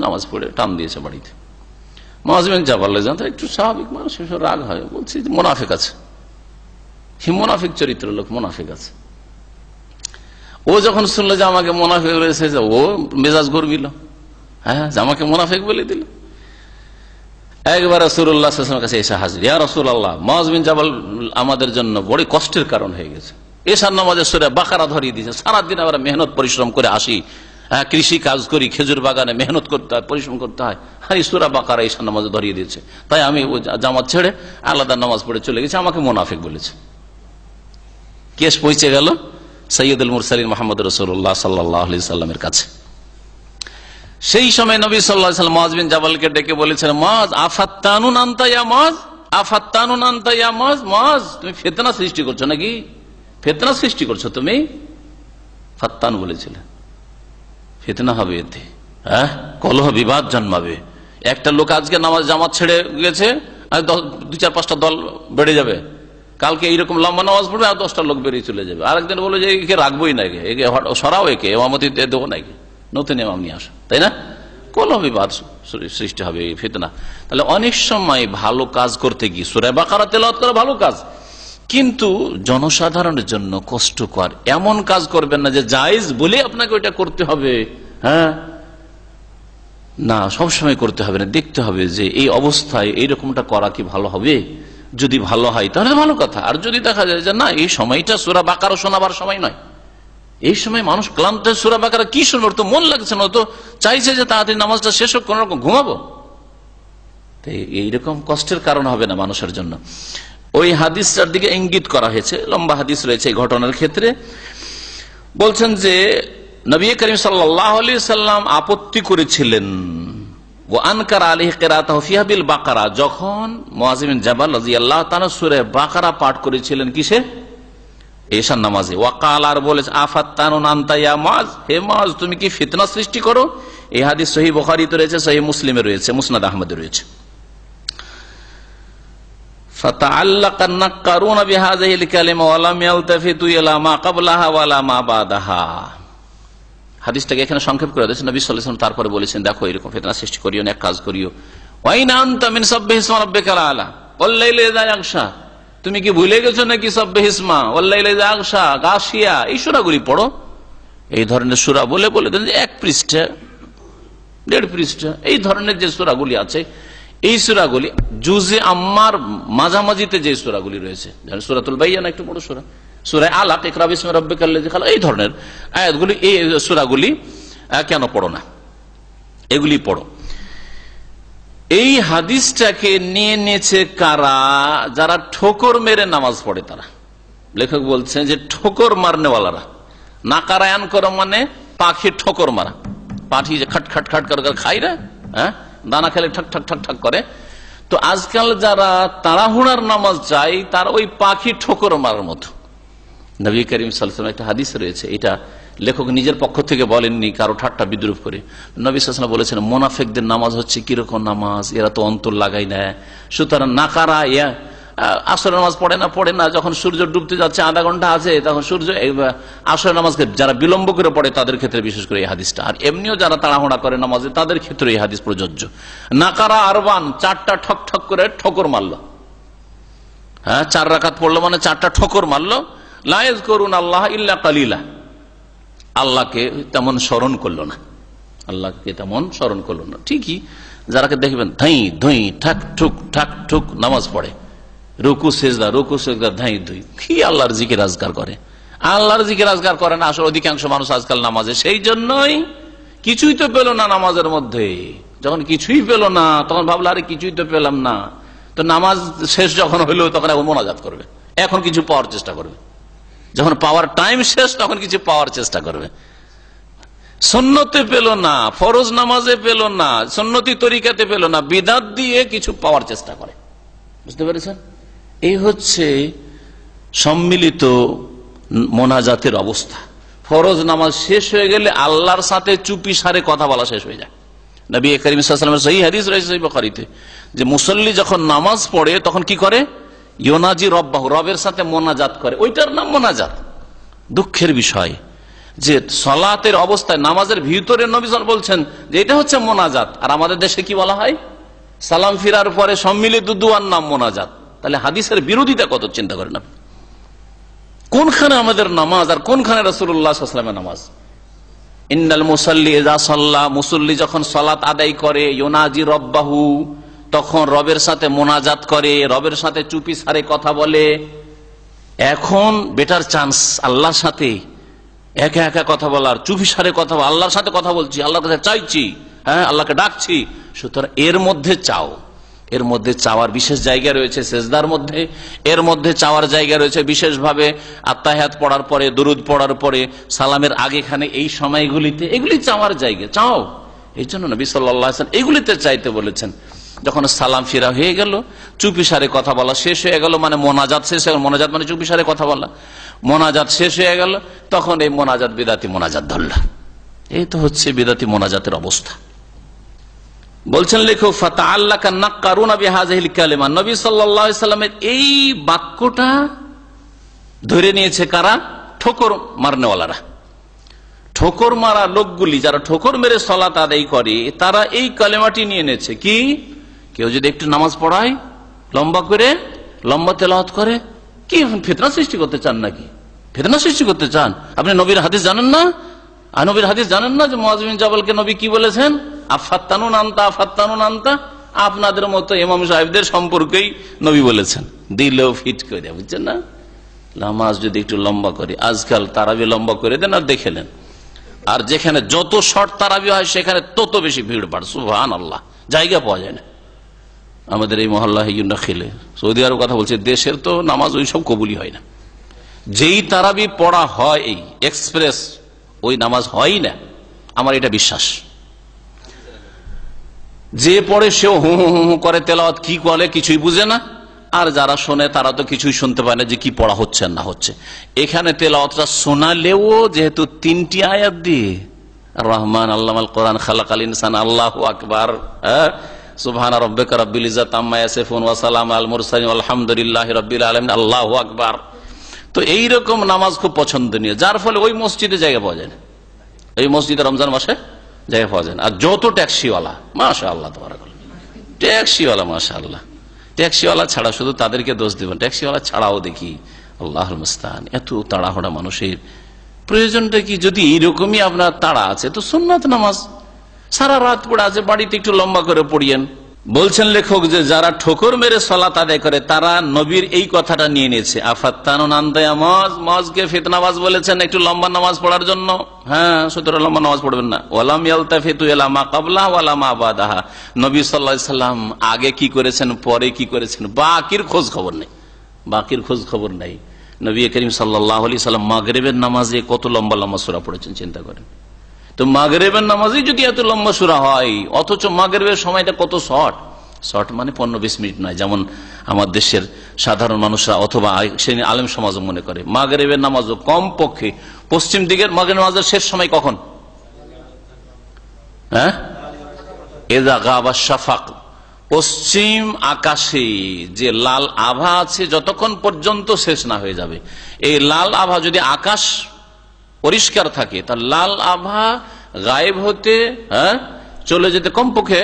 নামাজ পড়ে টান দিয়েছে বাড়িতে। মুআয বিন জাবাল একটু স্বাভাবিক মানুষ, রাগ হয়, বলছি মুনাফিক আছে, মুনাফিক চরিত্র লোক, মুনাফিক আছে। ও যখন শুনলো যে আমাকে মুনাফিক বলেছে, ও মেজাজ গরমিল, হ্যাঁ আমাকে মুনাফিক বলে দিল। একবার রাসূলুল্লাহ সাল্লাল্লাহু আলাইহি ওয়াসাল্লামের কাছে এসে হাজির, ইয়া রাসূলুল্লাহ, মুআয বিন জাবাল আমাদের জন্য বড় কষ্টের কারণ হয়ে গেছে। এশার নামাজে সূরা বাকারা ধরিয়ে দিয়েছে, সারাদিন আমরা মেহনত পরিশ্রম করে আসি, কৃষি কাজ করি, খেজুর বাগানে মেহনত করতে হয়, পরিশ্রম করতে হয়, আর এই সূরা বাকারা এশার নামাজে ধরিয়ে দিয়েছে, তাই আমি জামাত ছেড়ে আলাদা নামাজ পড়ে চলে গেছি, আমাকে মুনাফিক বলেছে। কেস পৌঁছে গেল সৈয়দুল মুরসালিন মুহাম্মদ রাসূলুল্লাহ সাল্লাল্লাহু আলাইহি ওয়াসাল্লামের কাছে। সেই সময় নবী সাল্লাল্লাহু আলাইহি ওয়াসাল্লাম মুআয বিন জাবালকে ডেকে বলেছেন, মুআয আফাত্তানুন আনতা ইয়া মুআয, আফাত্তানুন আনতা ইয়া মুআয, মুআয তুমি ফিতনা সৃষ্টি করছো নাকি? ফিতনা সৃষ্টি করছো তুমি? ফাত্তান বলেছিলেন, ফিতনা হবে এতে, কলহ বিবাদ জন্মাবে। একটা লোক আজকে নামাজ জামাত ছেড়ে গেছে, আর 2-4-5টা দল বেড়ে যাবে, কালকে এইরকম লম্বা নামাজ পড়বে আর 10টা লোক বেরিয়ে চলে যাবে। আরেকদিন বলে যে একে রাখবোই না, একে সরাও, একে ইমামতি দেবো নাকি, নতুন ইমাম নিয়ে আসো, তাই না? কলহ বিবাদ সৃষ্টি হবে, ফিতনা। তাহলে অনেক সময় ভালো কাজ করতে গিয়ে সূরা বাকারা তেলাওয়াত করা ভালো কাজ, কিন্তু জনসাধারণের জন্য কষ্টকর এমন কাজ করবেন না যে জায়েজ বলে আপনাকে ওইটা করতে হবে। হ্যাঁ না, সবসময় করতে হবে না, দেখতে হবে যে এই অবস্থায় এইরকমটা করা কি ভালো হবে। যদি ভালো হয় তাহলে ভালো কথা, আর যদি দেখা যায় যে না এই সময়টা সূরা বাকারা শোনাবার সময় নয়, এই সময় মানুষ ক্লান্ত, সূরা বাকারা কি শুনবে, তো মন লাগছে না, তো চাইছে যে তাড়াতাড়ি নামাজটা শেষ হোক, কোন রকম ঘুমাবো, এইরকম কষ্টের কারণ হবে না মানুষের জন্য। ওই হাদিসটার দিকে ইঙ্গিত করা হয়েছে, লম্বা হাদিস রয়েছে এই ঘটনার ক্ষেত্রে। বলছেন যে নবী করিম সাল্লাল্লাহু আলাইহি সাল্লাম আপত্তি করেছিলেন ওয়া আনকার আলাইহি কিরাতাহু ফিহা বিল বাকারা, যখন মুআয বিন জাবাল রাদিয়াল্লাহু তাআলা সূরা বাকারা পাঠ করেছিলেন কিসে, ঈশার নামাজে। ওয়া ক্বাল, আর বলেছে আফাত্তানুন আনতা ইয়া মুআয, হে মুআয তুমি কি ফিতনা সৃষ্টি করো। এই হাদিস সহিহ বুখারীতে রয়েছে, সহিহ মুসলিমে রয়েছে, মুসনাদ আহমদে রয়েছে। ফাতাআল্লাকা নাক্কারুনা বিহাযিহিল কালিমা ওয়া লাম ইয়ালতাফিতু ইলা মা ক্বাবলাহা ওয়া লা মা বাদাহা। হাদিসটাকে এখানে সংক্ষেপ করে দিয়েছেন নবী সাল্লাল্লাহু আলাইহি ওয়াসাল্লাম। তারপরে বলেছেন দেখো এরকম ফিতনা সৃষ্টি করিও না, এক কাজ করিও, ওয়াইন আনতা মিন সাববিহি ইসমা রাব্বিকাল আলা ওয়াল লাইলি ইযা ইয়াগশা, তুমি কি ভুলে গেছো নাকি সাববিহি ইসমা ওয়াল লাইলি ইযা ইয়াগশা, গাশিয়া, এই সূরাগুলি পড়ো। এই ধরনের সূরা বলে দেন যে 1 পৃষ্ঠা 1.5 পৃষ্ঠা, এই ধরনের যে সূরাগুলি আছে, এই সূরাগুলি জুজে আম্মার মাঝামাঝিতে যে সূরাগুলি রয়েছে, যেমন সূরাতুল বাইয়ানা একটু বড় সূরা, সূরা আলাক, ইকরা বিসমি রাব্বিকাল্লাযী খালাক, এই ধরনের আয়াতগুলি, এই সূরাগুলি কেন পড়ো না, এগুলি পড়ো। এই হাদিসটাকে নিয়ে নিয়েছে কারা, যারা ঠোকর মেরে নামাজ পড়ে তারা। লেখক বলছেন যে ঠোকর মারনেওয়ালারা, নাকারায়ন করো মানে পাখি ঠোকর মারা, পাখি যে খট খট খট করে খাই না, হ্যাঁ দানা খেলে ঠক ঠক ঠক ঠক করে। তো আজকাল যারা তাড়াহুড়ার নামাজ চাই তারা ওই পাখি ঠোকর মারার মতো। নবী করিম সাল্লাল্লাহু আলাইহি ওয়াসাল্লাম একটা হাদিস রয়েছে, এটা লেখক নিজের পক্ষ থেকে বলেননি, কারো ঠাট্টা বিদ্রুপ করে। নবী সাল্লাল্লাহু আলাইহি ওয়াসাল্লাম বলেছেন মুনাফিকদের নামাজ হচ্ছে কিরকম নামাজ, এরা তো অন্তর লাগাই না। সুতরাং নাকারা আসর নামাজ পড়ে না, যখন সূর্য ডুবতে যাচ্ছে আধা ঘন্টা আছে, তখন সূর্য আসর নামাজকে যারা বিলম্ব করে পড়ে তাদের ক্ষেত্রে বিশেষ করে এই হাদিসটা, আর এমনিও যারা তাড়াহুড়া করে নামাজে তাদের ক্ষেত্রে এই হাদিস প্রযোজ্য। নাকারা আরবান, 4টা ঠক ঠক করে ঠোকর মারলো, হ্যাঁ 4 রাকাত পড়লো মানে 4টা ঠোকর মারলো। লা ইয়াযকুরুন আল্লাহ ইল্লা কালিলা, আল্লাহকে তেমন স্মরণ করলো না, আল্লাহকে তেমন স্মরণ করলো না। ঠিকই যারাকে দেখবেন ধাই ধুই ঠাক ঠুক নামাজ পড়ে, রুকু সেজদা ধাই ধুই, কি আল্লাহর জিকির আজকার করে, আল্লাহর জিকির আজকার করে না। আসলে অধিকাংশ মানুষ আজকাল নামাজে, সেই জন্যই কিছুই তো পেল না নামাজের মধ্যে। যখন কিছুই পেল না তখন ভাবলো আরে কিছুই তো পেলাম না, তো নামাজ শেষ যখন হইলো তখন এখন মোনাজাত করবে, এখন কিছু পাওয়ার চেষ্টা করবে। যখন পাওয়ার টাইম শেষ তখন কিছু পাওয়ার চেষ্টা করবে। সুন্নতে পেল না, ফরজ নামাজে পেল না, সুন্নতি তরিকাতে পেল না, বিদআত দিয়ে কিছু পাওয়ার চেষ্টা করে। বুঝতে পেরেছেন? এই হচ্ছে সম্মিলিত মোনাজাতের অবস্থা। ফরজ নামাজ শেষ হয়ে গেলে আল্লাহর সাথে চুপি সারে কথা বলা শেষ হয়ে যায়। নবী করিম সাল্লাল্লাহু আলাইহি ওয়াসাল্লামের সহিহ হাদিস রয়েছে সহিহ বুখারীতে, যে মুসল্লি যখন নামাজ পড়ে তখন কি করে, ইউনাজি রব্বাহু, রবের সাথে মোনাজাত করে, ওইটার নাম মোনাজাত। দুঃখের বিষয় যে সালাতের অবস্থায় নামাজের ভিতরে নবী সাল্লাল্লাহু আলাইহি ওয়াসাল্লাম বলছেন যে এটা হচ্ছে মোনাজাত, আর আমাদের দেশে কি বলা হয়, সালাম ফিরার পরে সম্মিলিত দুয়ার নাম মোনাজাত। তাহলে হাদিসের বিরোধিতা কত, চিন্তা করেন আপনি। কোনখানে আমাদের নামাজ আর কোনখানে রাসূলুল্লাহ সাল্লাল্লাহু আলাইহি ওয়াসাল্লামের নামাজ। ইন্নাল মুসাল্লি ইযা সাল্লা, মুসল্লি যখন সালাত আদায় করে, ইউনাজি রব্বাহু, তখন রবের সাথে মোনাজাত করে, রবের সাথে চুপি সারে কথা বলে। এখন বেটার চান্স আল্লাহর সাথে একা একা কথা বলার, চুপি সারে কথা বলা, আল্লাহর সাথে কথা বলছি, আল্লাহর কাছে চাইছি, হ্যাঁ আল্লাহকে ডাকছি। সুতরাং এর মধ্যে চাও, এর মধ্যে চাওয়ার বিশেষ জায়গা রয়েছে সেজদার মধ্যে, এর মধ্যে চাওয়ার জায়গা রয়েছে বিশেষভাবে আত্তাহিয়াত পড়ার পরে, দুরুদ পড়ার পরে, সালামের আগেখানে, এই সময়গুলিতে এগুলি চাওয়ার জায়গা, চাও। এই জন্য নবী সাল্লাল্লাহু আলাইহি ওয়াসাল্লাম এগুলিতে চাইতে বলেছেন। যখন সালাম ফিরা হয়ে গেল, চুপি সারে কথা বলা শেষ হয়ে গেল, মানে মোনাজাত শেষ হয়ে গেল, মোনাজাত মানে চুপি সারে কথা বলা, মোনাজাত শেষ হয়ে গেল, তখন এই মোনাজাত বিদাতি মোনাজাত ধরল। এই তো হচ্ছে বিদাতি মোনাজাতের অবস্থা। বলছেন লেখক ফাতাআল্লাকা নাক্কারুনা বিহাযিহিল কালিমা, নবী সাল্লাল্লাহু আলাইহি ওয়াসাল্লামের এই বাক্যটা ধরে নিয়েছে কারা, ঠোকর মারনেওয়ালারা। ঠোকর মারা লোকগুলি, যারা ঠোকর মেরে সালাত আদায় করে, তারা এই কালেমাটি নিয়ে নিয়েছে। কি, কেউ যদি একটু নামাজ পড়ায় লম্বা করে, লম্বা তেলাওয়াত করে, কি ফিতনা সৃষ্টি করতে চান নাকি? ফিতনা সৃষ্টি করতে চান? আপনি নবীর হাদিস জানেন না? নবীর হাদিস জানেন না যে মুআয বিন জাবালকে নবী কি বলেছেন, আফাত্তানুন আনতা আফাত্তানুন আনতা, আপনাদের মতো ইমাম সাহেবদের সম্পর্কেই নবী বলেছেন, দিলেও ফিট করে দেয়। বুঝছেন না? নামাজ যদি একটু লম্বা করে, আজকাল তারাবি লম্বা করে দেন আর দেখে নেন, আর যেখানে যত শর্ট তারাবি হয় সেখানে তত বেশি ভিড় বাড়ে। সুবহানাল্লাহ, জায়গা পাওয়া যায় না। আমাদের এই মহল্লা খেলে সৌদি আরব কথা বলছে, দেশের তো নামাজ ওই সব কবুলই হয় না। যেই তারাবি পড়া হয় এই এক্সপ্রেস ওই নামাজ হয় না, আমার এটা বিশ্বাস। যে পড়ে সেও হু হু হু করে তেলাওয়াত, কি বলে কিছুই বুঝে না, আর যারা শোনে তারা তো কিছুই শুনতে পায় না যে কি পড়া হচ্ছে না হচ্ছে। এখানে তেলাওয়াতটা শোনালেও যেহেতু 3টি আয়াত দিয়ে, রহমান আল্লামাল কোরআন খালাকাল ইনসান, আল্লাহু আকবার, সুবহান রাব্বিকা রাব্বিল ইজ্জাতি আম্মা ইয়াসিফুন ওয়া সালামুন আলাল মুরসালিন আলহামদুলিল্লাহি রাব্বিল আলামিন, আল্লাহু আকবার। তো এইরকম নামাজ খুব পছন্দনীয়, যার ফলে ওই মসজিদে জায়গা পাওয়া যায় না, এই মসজিদে রমজান মাসে জায়গা পাওয়া যায় না। আর যত ট্যাক্সিওয়ালা, মাশাআল্লাহ তাবারাকাল্লাহ, ট্যাক্সিওয়ালা মাশাআল্লাহ, ট্যাক্সিওয়ালা ছাড়া, শুধু তাদেরকে দোষ দেবেন, ট্যাক্সিওয়ালা ছাড়াও দেখি আল্লাহুল মুস্তাআন এত তাড়াহুড়া মানুষের, প্রয়োজনটা কি? যদি এইরকমই আপনার তাড়া আছে তো সুন্নাত নামাজ সারা রাত পড়ে আছে, বাড়িতে একটু লম্বা করে পড়িয়েন। বলছেন লেখক যে যারা ঠোকর মেরে সালাত আদায় করে তারা নবীর এই কথাটা নিয়ে নিয়েছে, আফাত্তানুন আনদায়ামাজ, মজকে ফিতনাবাজ বলেছেন একটু লম্বা নামাজ পড়ার জন্য। হ্যাঁ, সুতরাং লম্বা নামাজ পড়বেন না। ওয়ালাম ইয়ালতাফিতু ইলা মা ক্বাবলাহা ওয়ালা মা বাদাহা, নবী সাল্লাল্লাহু আলাইহি সাল্লাম আগে কি করেছেন পরে কি করেছেন বাকির খোঁজ খবর নেই, বাকির খোঁজ খবর নেই। নবী করিম সাল্লাল্লাহু আলাইহি সাল্লাম মাগরিবের নামাজে কত লম্বা লম্বা সূরা পড়েছেন চিন্তা করেন তো। মাগরিবের নামাজে যদি এত লম্বা সূরা হয়, অথচ মাগরিবের সময়টা কত শর্ট, মানে 15-20 মিনিট নয়, যেমন আমার দেশের সাধারণ মানুষরা অথবা আলেম সমাজ মনে করে। মাগরিবের নামাজও কম পক্ষে পশ্চিম দিকের মাগরিবের নামাজের শেষ সময় কখন? হ্যাঁ, ইযা গাবা শাফাক, পশ্চিম আকাশে যে লাল আভা আছে যতক্ষণ পর্যন্ত শেষ না হয়ে যাবে, এই লাল আভা যদি আকাশ পরিষ্কার থাকে তার লাল আভা গায়েব হতে চলে যেতে কমপক্ষে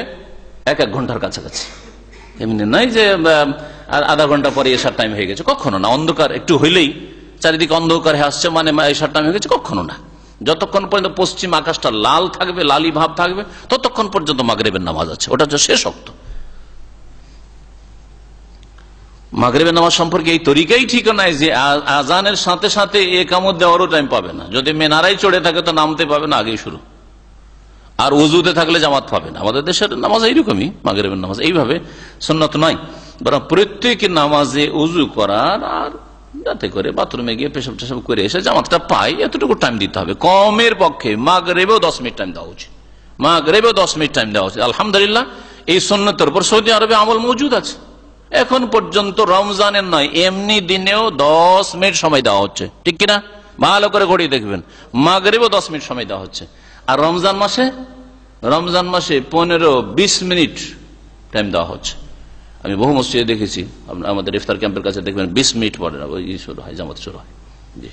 1 ঘন্টার কাছাকাছি। এমনি নয় যে আধা ঘন্টা পরে এসার টাইম হয়ে গেছে, কখনো না। অন্ধকার একটু হইলেই চারিদিকে অন্ধকার হয়ে আসছে মানে এসার টাইম হয়ে গেছে, কখনো না। যতক্ষণ পর্যন্ত পশ্চিম আকাশটা লাল থাকবে, লালি ভাব থাকবে, ততক্ষণ পর্যন্ত মাগরিবের নামাজ আছে, ওটা হচ্ছে শেষ ওয়াক্ত। মাগরিবের নামাজ সম্পর্কে এই তরিকাই ঠিক নাই যে আজানের সাথে সাথে একামত দেওয়ারও টাইম পাবে না। যদি মেনারাই চড়ে থাকে তো নামতে পাবে না, আগেই শুরু। আর উজুতে থাকলে জামাত পাবে না। আমাদের দেশের নামাজ এইরকমই, মাগরিবের নামাজ এইভাবে সুন্নত নয়, বরং প্রত্যেক নামাজে উজু করার আর যাতে করে বাথরুমে গিয়ে পেশাব টেশাব করে এসে জামাতটা পাই, এতটুকু টাইম দিতে হবে। কমের পক্ষে মাগরিবেও 10 মিনিট টাইম দেওয়া উচিত, মাগরিবেও 10 মিনিট টাইম দেওয়া উচিত। আলহামদুলিল্লাহ এই সুন্নতের উপর সৌদি আরবে আমল মজুদ আছে। এখন পর্যন্ত রমজানের নয়, এমনি দিনেও 10 মিনিট সময় দেওয়া হচ্ছে, ঠিক কিনা? ভালো করে ঘড়ি দেখবেন, মাগরিবেও 10 মিনিট সময় দেওয়া হচ্ছে। আর রমজান মাসে 15-20 মিনিট টাইম দেওয়া হচ্ছে। আমি বহু মসজিদে দেখেছি, আমাদের ইফতার ক্যাম্পের কাছে দেখবেন 20 মিনিট পরে ওই শুরু হয়, জামাত শুরু হয়। জি,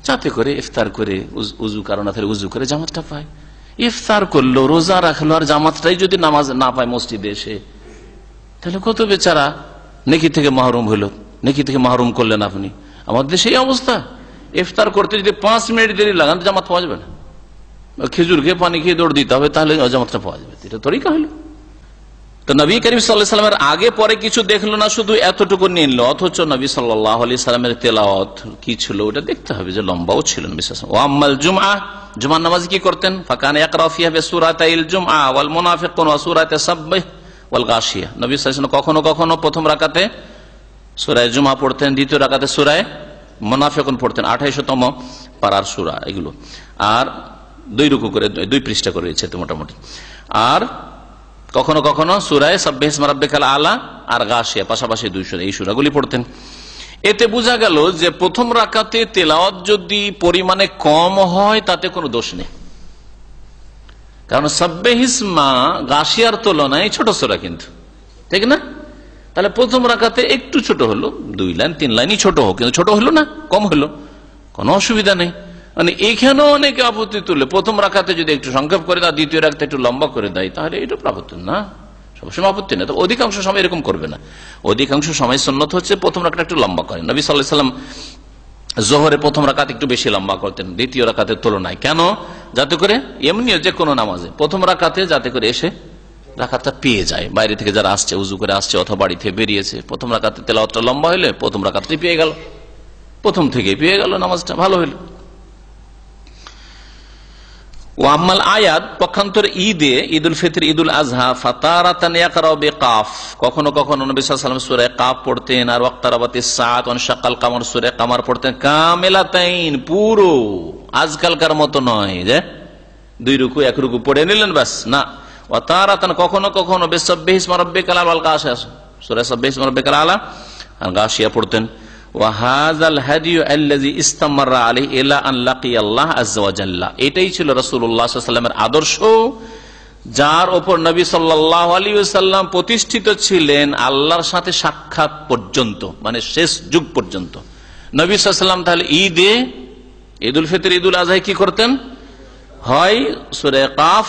যাতে করে ইফতার করে উজু কারণ উজু করে জামাতটা পায়। ইফতার করলো, রোজা রাখলো, আর জামাতটাই যদি নামাজ না পায় মসজিদে এসে, তাহলে কত বেচারা নেকি থেকে মাহরুম হইল। নেকি থেকে মাহরুম করলেন আপনি। আমাদের দেশে এই অবস্থা, ইফতার করতে যদি 5 মিনিট দেরি লাগান জামাত পাওয়া যাবে না। খেজুর খেয়ে পানি খেয়ে দৌড় দিতে হবে, তাহলে জামাতটা পাওয়া যাবে। এটা তরিকা হইল। তো নবী করিম সাল্লাল্লাহু আলাইহি সাল্লামের আগে পরে কিছু দেখলো না, শুধু এতটুকু নিল। অথচ নবী সাল্লাল্লাহু আলাইহি সাল্লামের তেলাওয়াত কি ছিল ওটা দেখতে হবে, যে লম্বাও ছিল নবী সাল্লাল্লাহু আলাইহি ওয়াসাল্লাম। ওয়া আম্মাল জুমআ, জুমার নামাজ কি করতেন? ফাকানা ইয়াকরা ফিহা বিসূরাতাইল জুমআ ওয়াল মুনাফিকুন ওয়া সূরাতে সাব্বিহ ওয়াল গাশিয়া। নবী সাল্লাল্লাহু আলাইহি ওয়াসাল্লাম কখনো কখনো প্রথম রাকাতে সূরা জুমআ পড়তেন, দ্বিতীয় রাকাতে সূরা মুনাফিকুন পড়তেন, 28তম পারার সূরা এগুলো। আর 2 রুকু করে 2 পৃষ্ঠা করে রয়েছে তো মোটামুটি। আর কখনো কখনো সূরা সাব্বিহ ইসমা রাব্বিকাল আলা আর গাশিয়া পাশাপাশি 2 সূরা, এই সূরাগুলি পড়তেন। এতে বোঝা গেল যে প্রথম রাকাতে তেলাওয়াত যদি পরিমাণে কম হয় তাতে কোনো দোষ নেই, কারণ সাব্বিহ ইসমা গাশিয়ার তুলনায় ছোট সূরা, কিন্তু ঠিক না? তাহলে প্রথম রাকাতে একটু ছোট হলো, 2 লাইন 3 লাইনই ছোট হোক, কিন্তু ছোট হলো না, কম হলো, কোনো অসুবিধা নেই। মানে এখানেও অনেকে আপত্তি তুলে প্রথম রাকাতে যদি একটু সংক্ষেপ করে দেয়, দ্বিতীয় রাকাতে একটু লম্বা করে দেয়, তাহলে এটা আপত্তি না, সবসময় আপত্তি না। তো অধিকাংশ সময় এরকম করবে না, অধিকাংশ সময় সুন্নত হচ্ছে প্রথম রাকাত একটু লম্বা করেন। নবী সাল্লাল্লাহু আলাইহি ওয়াসাল্লাম জোহরে প্রথম রাকাত একটু বেশি লম্বা করতেন দ্বিতীয় রাকাতের তুলনায়। কেন? যাতে করে এমনিও যে কোনো নামাজে প্রথম রাকাতে যাতে করে এসে রাকাতটা পেয়ে যায়, বাইরে থেকে যারা আসছে, উজু করে আসছে অথবা বাড়ি থেকে বেরিয়েছে, প্রথম রাকাতে তেলাওয়াতটা লম্বা হইলে প্রথম রাকাতটি পেয়ে গেল, প্রথম থেকেই পেয়ে গেল, নামাজটা ভালো হইল। ও আম্মাল আয়াত পক্ষান্তর ঈদে, ঈদুল ফিতর, ঈদুল আজহা, ফাতারাতান ইয়াকরাউ বিকাফ, কখনো কখনো নবী সাল্লাল্লাহু আলাইহি ওয়াসাল্লাম সূরা কাফ পড়তেন, আর ওয়াক্তারাবাতিস সাআত ওয়া শাক্কাল কামার সূরা কামার পড়তেন কামিলাতাইন, পুরো, আজকালকার মতো নয় যে দুই রুকু এক রুকু পড়ে নিলেন বাস, না। ওয়া তারাতান কখনো কখনো বিসাব্বিহি ইসমা রাব্বিকাল আলা ওয়াল গাশিয়া, সূরা সাব্বিহি ইসমা রাব্বিকাল আলা আর গাশিয়া পড়তেন। ওয়া হাযাল হাদিয়ু আল্লাযী ইস্তামাররা আলাইহি ইলা আন লাকিয়াল্লাহ আযজা ওয়া জাল্লা, এটাই ছিল রাসূলুল্লাহ সাল্লাল্লাহু আলাইহি ওয়াসাল্লামের আদর্শ, যার উপর নবী সাল্লাল্লাহু আলাইহি ওয়াসাল্লাম প্রতিষ্ঠিত ছিলেন আল্লাহর সাথে সাক্ষাৎ পর্যন্ত, মানে শেষ যুগ পর্যন্ত। নবী সাল্লাল্লাহু আলাইহি ওয়াসাল্লাম তাহলে ঈদে, ঈদুল ফিতর, ঈদুল আজহায় কি করতেন? হয় সূরা কাফ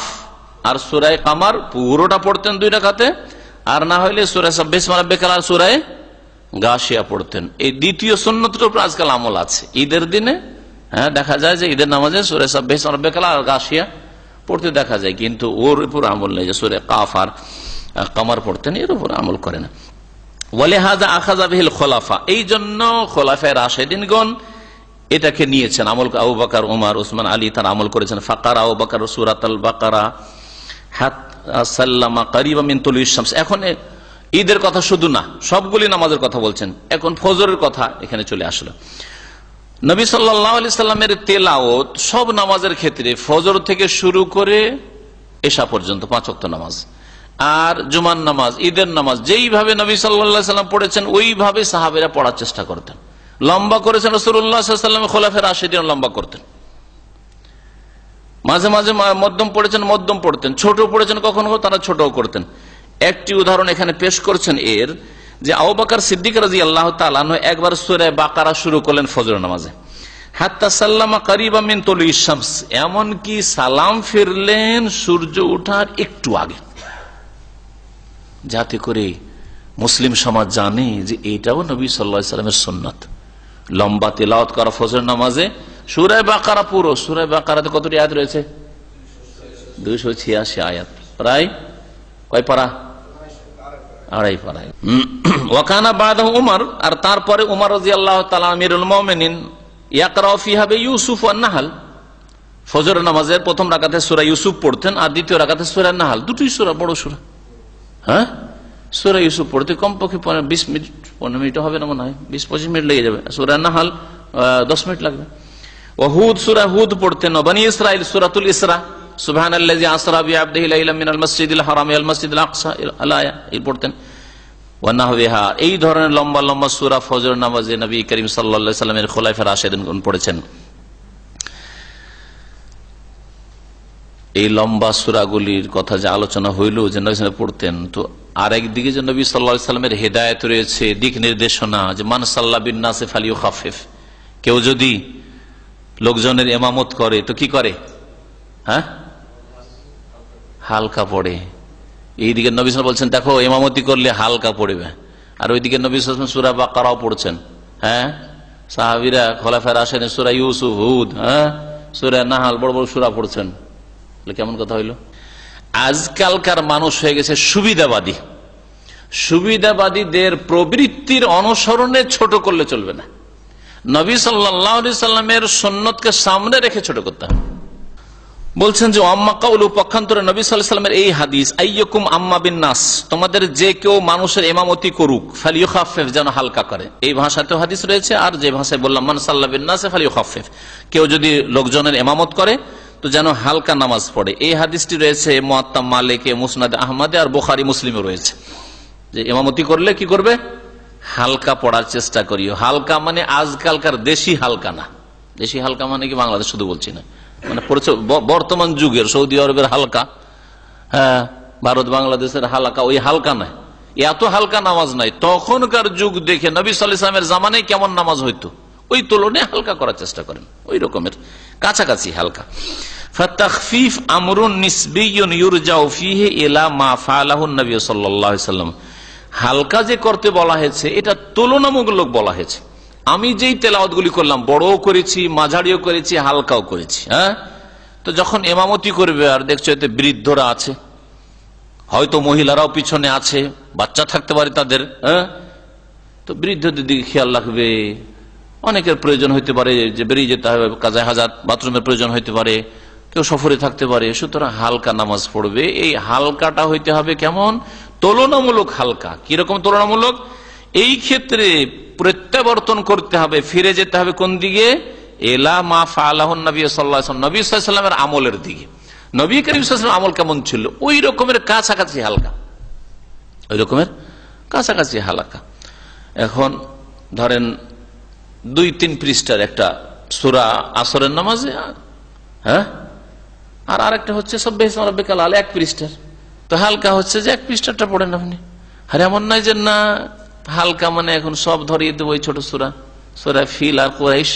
আর সূরা কামার পুরোটা পড়তেন 2 রাকাতে, আর না হইলে সূরা সাব্বিহ ইসমা রাব্বিকাল আলা সূরা গাশিয়া পড়তেন। এই দ্বিতীয় সুন্নতের উপর আজকাল আমল আছে। ঈদের দিনে দেখা যায় যে ঈদের নামাজে সূরা সাব্বিহ ইসমা রাব্বিকাল আলা আর গাশিয়া পড়তে দেখা যায়, কিন্তু ওর উপর আমল নেই যে সূরা কাফ আর কামার পড়তেন, এর উপর আমল করে না। ওয়ালিহাযা আখাযা বিহিল খুলাফা, এই জন্য খুলাফায়ে রাশিদিনগণ এটাকে নিয়েছেন আমল। আবু বকর, ওমর, উসমান, আলী তারা আমল করেছেন। ফাকারা আবু বকর সূরাতুল বাকারা হাত্তা সাল্লামা কারিবা মিন তুলুইশ শামস। এখন ঈদের কথা শুধু না, সবগুলি নামাজের কথা বলছেন। এখন ফজরের কথা এখানে চলে আসলো। নবী সাল্লাল্লাহু আলাইহি সাল্লামের তেলাওয়াত সব নামাজের ক্ষেত্রে ফজর থেকে শুরু করে এশা পর্যন্ত 5 ওয়াক্ত নামাজ, আর জুমার নামাজ, ঈদের নামাজ যেইভাবে নবী সাল্লাল্লাহু আলাইহি সাল্লাম পড়েছেন ওইভাবে সাহাবীরা পড়ার চেষ্টা করতেন। লম্বা করেছেন রাসূলুল্লাহ সাল্লাল্লাহু আলাইহি ওয়াসাল্লাম, খোলাফায়ে রাশিদিন লম্বা করতেন। মাঝে মাঝে মধ্যম পড়েছেন, মধ্যম পড়তেন, ছোট পড়েছেন কখনো তারা ছোটও করতেন। একটি উদাহরণ এখানে পেশ করছেন এর, যে আবু বকর সিদ্দিক রাদিয়াল্লাহু তাআলা আনহু একবার সূরা বাকারা শুরু করলেন ফজর নামাজে, হাত্তা সাল্লামা কারিবা মিন তুলুইশ শামস, এমন কি সালাম ফিরলেন সূর্য ওঠার একটু আগে, যাতে করে মুসলিম সমাজ জানে যে এটাও নবী সাল্লাল্লাহু আলাইহি সাল্লামের সুন্নাত। লম্বা তেলাওয়াত করা ফজর নামাজে সূরা বাকারা পুরো। সূরা বাকারাতে কতটি আয়াত রয়েছে? 286 আয়াত, প্রায় কয় পারা? 2.5 পারা। ওয়াকানা বাদাহু উমর, আর তারপরে উমর রাদিয়াল্লাহু তাআলা আমিরুল মুমিনিন ইয়াকরাউ ফিহা বিইউসুফ ওয়ান নাহল, ফজর নামাজের প্রথম রাকাতে সূরা ইউসুফ পড়তেন, আর দ্বিতীয় রাকাতে সূরা নাহল, দুটোই সূরা, বড় সূরা। সূরা ইউসুফ পড়তে কমপক্ষে 20 মিনিট, 15 মিনিট হবে না মনে হয়, 20-25 মিনিট লেগে যাবে। সূরা নাহল 10 মিনিট লাগবে। ওয়া হুদ, সূরা হুদ পড়তেন। বনি ইসরাইল সূরাতুল ইসরা, সুবহানাল্লাযী আসরা বিআবদিহি লাইলাম মিনাল মাসজিদিল হারাম ইলাল মাসজিদিল আকসা আলায়া, এই পড়তেন। ওয়া নাহবিহা, এই ধরনের লম্বা লম্বা সূরা ফজর নামাজে নবী করিম সাল্লাল্লাহু আলাইহি সাল্লামের খোলাফায়ে রাশিদিন পড়েছেন। এই লম্বা সূরাগুলির কথা যে আলোচনা হইল যে নবী পড়তেন, তো আরেকদিকে যে নবী সাল্লাল্লাহু আলাইহি সাল্লামের হেদায়েত রয়েছে, দিক নির্দেশনা, যে মান সাল্লা বিন নাসি ফালিয়ুখাফিফ, কেউ যদি লোকজনের ইমামত করে তো কি করে? হালকা পড়ে। এইদিকে নবী সাল্লাল্লাহু আলাইহি ওয়াসাল্লাম বলছেন দেখো ইমামতি করলে হালকা পড়বে, আর ওইদিকে নবী সাল্লাল্লাহু আলাইহি ওয়াসাল্লাম সূরা বাকারাও পড়ছেন। সাহাবীরা খোলাফায়ে রাশিদিন সূরা ইউসুফ, হুদ, সূরা নাহল, বড় বড় সূরা পড়ছেন। কেমন কথা হইল? আজকালকার মানুষ হয়ে গেছে সুবিধাবাদী। সুবিধাবাদীদের প্রবৃত্তির অনুসরণে ছোট করলে চলবে না। নবী সাল্লাল্লাহু আলাইহি সাল্লামের সুন্নতকে সামনে রেখে ছোট করতে হবে। বলছেন যে আম্মা কাউলু, পক্ষান্তরে নবী সাল্লাল্লাহু আলাইহি সাল্লামের এই হাদিস, আইয়ুকুম আম্মা বিন নাস, তোমাদের যে কেউ মানুষের ইমামতি করুক, ফালিয়ুখাফিফ, যেন হালকা করে। এই ভাষাতেও হাদিস রয়েছে, আর যে ভাষায় বললাম মান সাল্লা বিন নাস ফালিয়ুখাফিফ, কেউ যদি লোকজনের ইমামত করে তো যেন হালকা নামাজ পড়ে। এই হাদিসটি রয়েছে মুয়াত্তা মালিকে, মুসনাদ আহমদে, আর বুখারী মুসলিমে রয়েছে, যে ইমামতি করলে কি করবে? হালকা পড়ার চেষ্টা করিও। হালকা মানে আজকালকার দেশি হালকা না। দেশি হালকা মানে কি বাংলাদেশ শুধু বলছি না, মানে বর্তমান যুগের সৌদি আরবের হালকা, ভারত বাংলাদেশের হালকা, ওই হালকা নাই, এত হালকা নামাজ নাই। তখনকার যুগ দেখে নবী সাল্লাল্লাহু আলাইহি ওয়াসাল্লামের জামানায় কেমন নামাজ হইতো ওই তুলনায় হালকা করার চেষ্টা করেন, ওই রকমের কাছাকাছি হালকা। ফাতাখফিফ আমরুন নিসবিয়্যুন ইউরজাউ ফীহি ইলা মা ফাআলাহু নবী সাল্লাল্লাহু আলাইহি ওয়াসাল্লাম, হালকা যে করতে বলা হয়েছে এটা তুলনামূলক বলা হয়েছে। আমি যেই তেলাওয়াতগুলি করলাম, বড়ও করেছি, মাঝারিও করেছি, হালকাও করেছি। তো যখন ইমামতি করবে আর দেখছো এতে বৃদ্ধরা আছে, হয়তো মহিলারাও পিছনে আছে, বাচ্চা থাকতে পারে তাদের, তো বৃদ্ধদের দিকে খেয়াল রাখবে। অনেকের প্রয়োজন হইতে পারে যে বেরিয়ে যেতে হবে, কাজা হাজাত, বাথরুমের প্রয়োজন হইতে পারে, কেউ সফরে থাকতে পারে, সুতরাং হালকা নামাজ পড়বে। এই হালকাটা হইতে হবে কেমন? তুলনামূলক হালকা। কিরকম তুলনামূলক? এই ক্ষেত্রে প্রত্যাবর্তন করতে হবে, ফিরে যেতে হবে কোন দিকে? এলা মা ফাআলাহুন নবী সাল্লাল্লাহু আলাইহি ওয়াসাল্লাম, নবী সাল্লাল্লাহু আলাইহি ওয়াসাল্লামের আমলের দিকে। নবী করিম সাল্লাল্লাহু আলাইহি ওয়াসাল্লাম আমল কেমন ছিল, ওই রকমের কাছাকাছি হালকা, ওই রকমের কাছাকাছি হালকা। এখন ধরেন 2-3 পৃষ্ঠার একটা সূরা আসরের নামাজে, হ্যাঁ, আর আরেকটা হচ্ছে সাব্বিহ ইসমা রাব্বিকাল আলা 1 পৃষ্ঠার। তো হালকা হচ্ছে যে 1 পৃষ্ঠাটা পড়েন আপনি। আর এমন নয় যে না হালকা মানে এখন সব ধরিয়ে দেবো ওই ছোট সূরা, সূরা ফিল আর কুরাইশ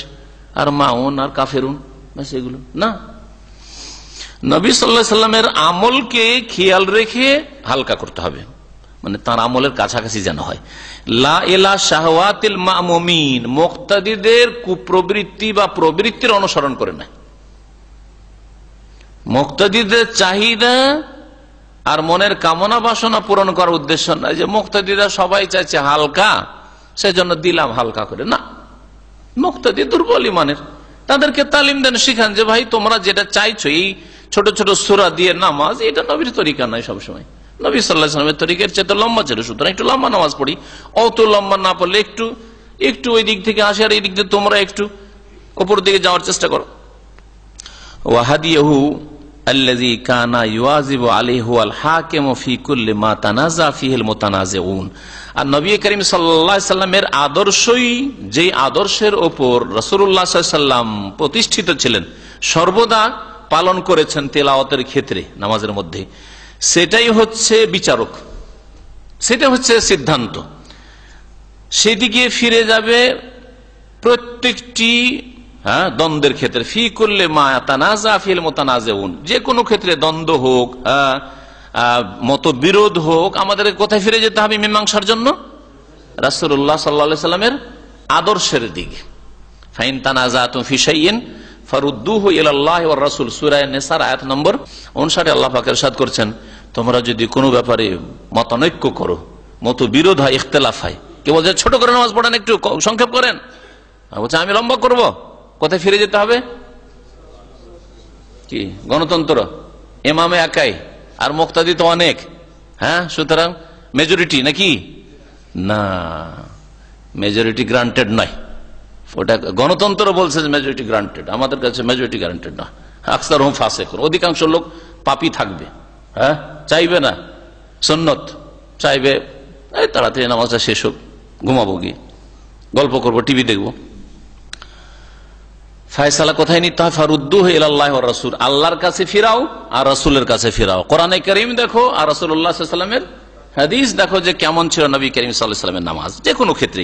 আর মাউন আর কাফেরুন, এগুলো না। নবী সাল্লাল্লাহু আলাইহি সাল্লামের আমলকে খেয়াল রেখে হালকা করতে হবে, মানে তার আমলের কাছাকাছি যেন হয়। লা ইলা শাহওয়াতিল মামুমিন, মুক্তাদিদের কুপ্রবৃত্তি বা প্রবৃত্তির অনুসরণ করে না। মুক্তাদিদের চাহিদা আর মনের কামনা বাসনা পূরণ করার উদ্দেশ্য নয় যে মুক্তাদিরা সবাই চাইছে হালকা, সেজন্য দিলাম হালকা করে, না। মুক্তাদি দুর্বল ইমানের, তাদেরকে তালিম দেন, শিখান যে ভাই তোমরা যেটা চাইছো এই ছোট ছোট সূরা দিয়ে নামাজ, এটা নবীর তরিকা নয়। সবসময় নবী সাল্লাল্লাহু আলাইহি ওয়াসাল্লামের তরিকার চেয়ে লম্বা ছিল, সুতরাং একটু লম্বা নামাজ পড়ি। অত লম্বা না পড়লে একটু একটু ওই দিক থেকে আসে, আর এই দিক থেকে তোমরা একটু উপর দিকে যাওয়ার চেষ্টা করো। ওয়াহাদিয়াহু আল্লাযী কানা ইউয়াজিবু আলাইহি আল হাকিমু ফি কুল্লি মা তানাজা ফিহিল মুতানাজিউন। আর নবী করিম সাল্লাল্লাহু আলাইহি সাল্লামের আদর্শই, যে আদর্শের উপর রাসূলুল্লাহ সাল্লাল্লাহু আলাইহি সাল্লাম প্রতিষ্ঠিত ছিলেন, সর্বদা পালন করেছেন তেলাওয়াতের ক্ষেত্রে, নামাজের মধ্যে, সেটাই হচ্ছে বিচারক, সেটা হচ্ছে সিদ্ধান্ত। সেদিকে ফিরে যাবে প্রত্যেকটি দ্বন্দ্বের ক্ষেত্রে। ফি কুল্লি মা তানাজা ফিল মুতানাজিউন, যে কোনো ক্ষেত্রে দ্বন্দ্ব হোক, মতবিরোধ হোক, আমাদের কোথায় ফিরে যেতে হবে মীমাংসার জন্য? রাসূলুল্লাহ সাল্লাল্লাহু আলাইহি সাল্লামের আদর্শের দিকে। ফাইন তানাজাতুম ফি শাইইন ফারুদ্দুহু ইলাল্লাহি ওয়ার রাসূল, সূরা নিসার আয়াত নম্বর 59 আল্লাহ পাক ইরশাদ করছেন, তোমরা যদি কোনো ব্যাপারে মতানৈক্য করো, মতবিরোধ হয়, ইখতিলাফ হয়, কেউ বলছে ছোট করে নামাজ পড়েন, একটু সংক্ষেপ করেন, বলছে আমি লম্বা করব, কোথায় ফিরে যেতে হবে? কি গণতন্ত্র? ইমামে একাই আর মুক্তাদি তো অনেক, হ্যাঁ, সুতরাং মেজরিটি নাকি? না, মেজরিটি গ্রান্টেড নয়, ওটা গণতন্ত্র বলছে মেজরিটি গ্রান্টেড, আমাদের কাছে মেজরিটি গ্রান্টেড না। আকসারহুম ফাসিকুন, অধিকাংশ লোক পাপী থাকবে, হ্যাঁ, চাইবে না সুন্নত, চাইবে এই তাড়াতাড়ি নামাজটা শেষ হোক, ঘুমাবো, গিয়ে গল্প করবো, টিভি দেখবো। ফায়সালা কোথায় নিতে হয়? ফারুদ্দুহু ইলাল্লাহি ওয়ার রাসূল, আল্লাহর কাছে ফিরাও আর রাসূলের কাছে ফিরাও। কোরআনে কারীম দেখো আর রাসূলুল্লাহ সাল্লাল্লাহু আলাইহি ওয়াসাল্লামের হাদিস দেখো যে কেমন ছিল নবী করিম সাল্লাল্লাহু আলাইহি ওয়াসাল্লামের নামাজ, যে কোনো ক্ষেত্রে।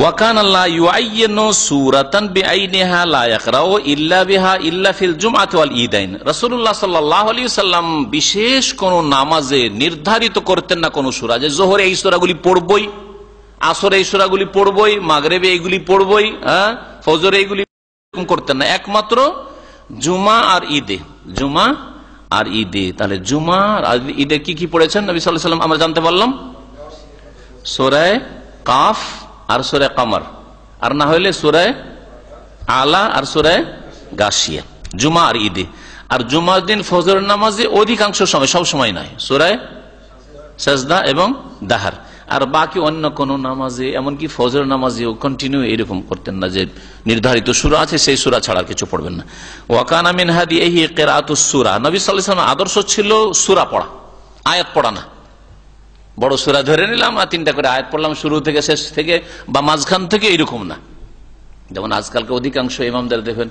ওয়া কানা লা ইউআইয়িনু সূরাতান বিআইনিহা লা ইয়াকরাউ ইল্লা বিহা ইল্লা ফিল জুমআতি ওয়াল ঈদাইন। রাসূলুল্লাহ সাল্লাল্লাহু আলাইহি ওয়াসাল্লাম বিশেষ কোন নামাজে নির্ধারিত করতেন না কোন সূরা, যে যোহরে এই সূরাগুলি পড়বই, আসরে এই সূরাগুলি পড়বই, মাগরিবে এইগুলি পড়বই, ফজরে এইগুলি করতেন না, একমাত্র জুমা আর ঈদে। জুমা আর ঈদে, তাহলে জুমা আর ঈদে কি কি পড়েছেন নবী সাল্লাল্লাহু আলাইহি ওয়াসাল্লাম আমরা জানতে পারলাম? সূরা কাফ আর সূরা কামার, আর না হইলে সূরা আলা আর সূরা গাশিয়া, জুমা আর ঈদে। আর জুমার দিন ফজর নামাজে অধিকাংশ সময়, সব সময় নয়, সূরা সাজদা এবং দাহার। আর বাকি অন্য কোন নামাজে, এমনকি ফজর নামাজেও কন্টিনিউ এরকম করতেন না যে নির্ধারিত সূরা আছে সেই সূরা ছাড়া কিছু পড়বেন না। ওয়া কানা মিন হাদিহি কিরাআতুস সূরা, নবী সাল্লাল্লাহু আলাইহি ওয়াসাল্লাম আদর্শ ছিল সূরা পড়া, আয়াত পড়া না। বড় সূরা ধরে নিলাম আর 3টা করে আয়াত পড়লাম শুরু থেকে শেষ থেকে বা মাঝখান থেকে, এরকম না। যেমন আজকালকে অধিকাংশ ইমামদের দেখবেন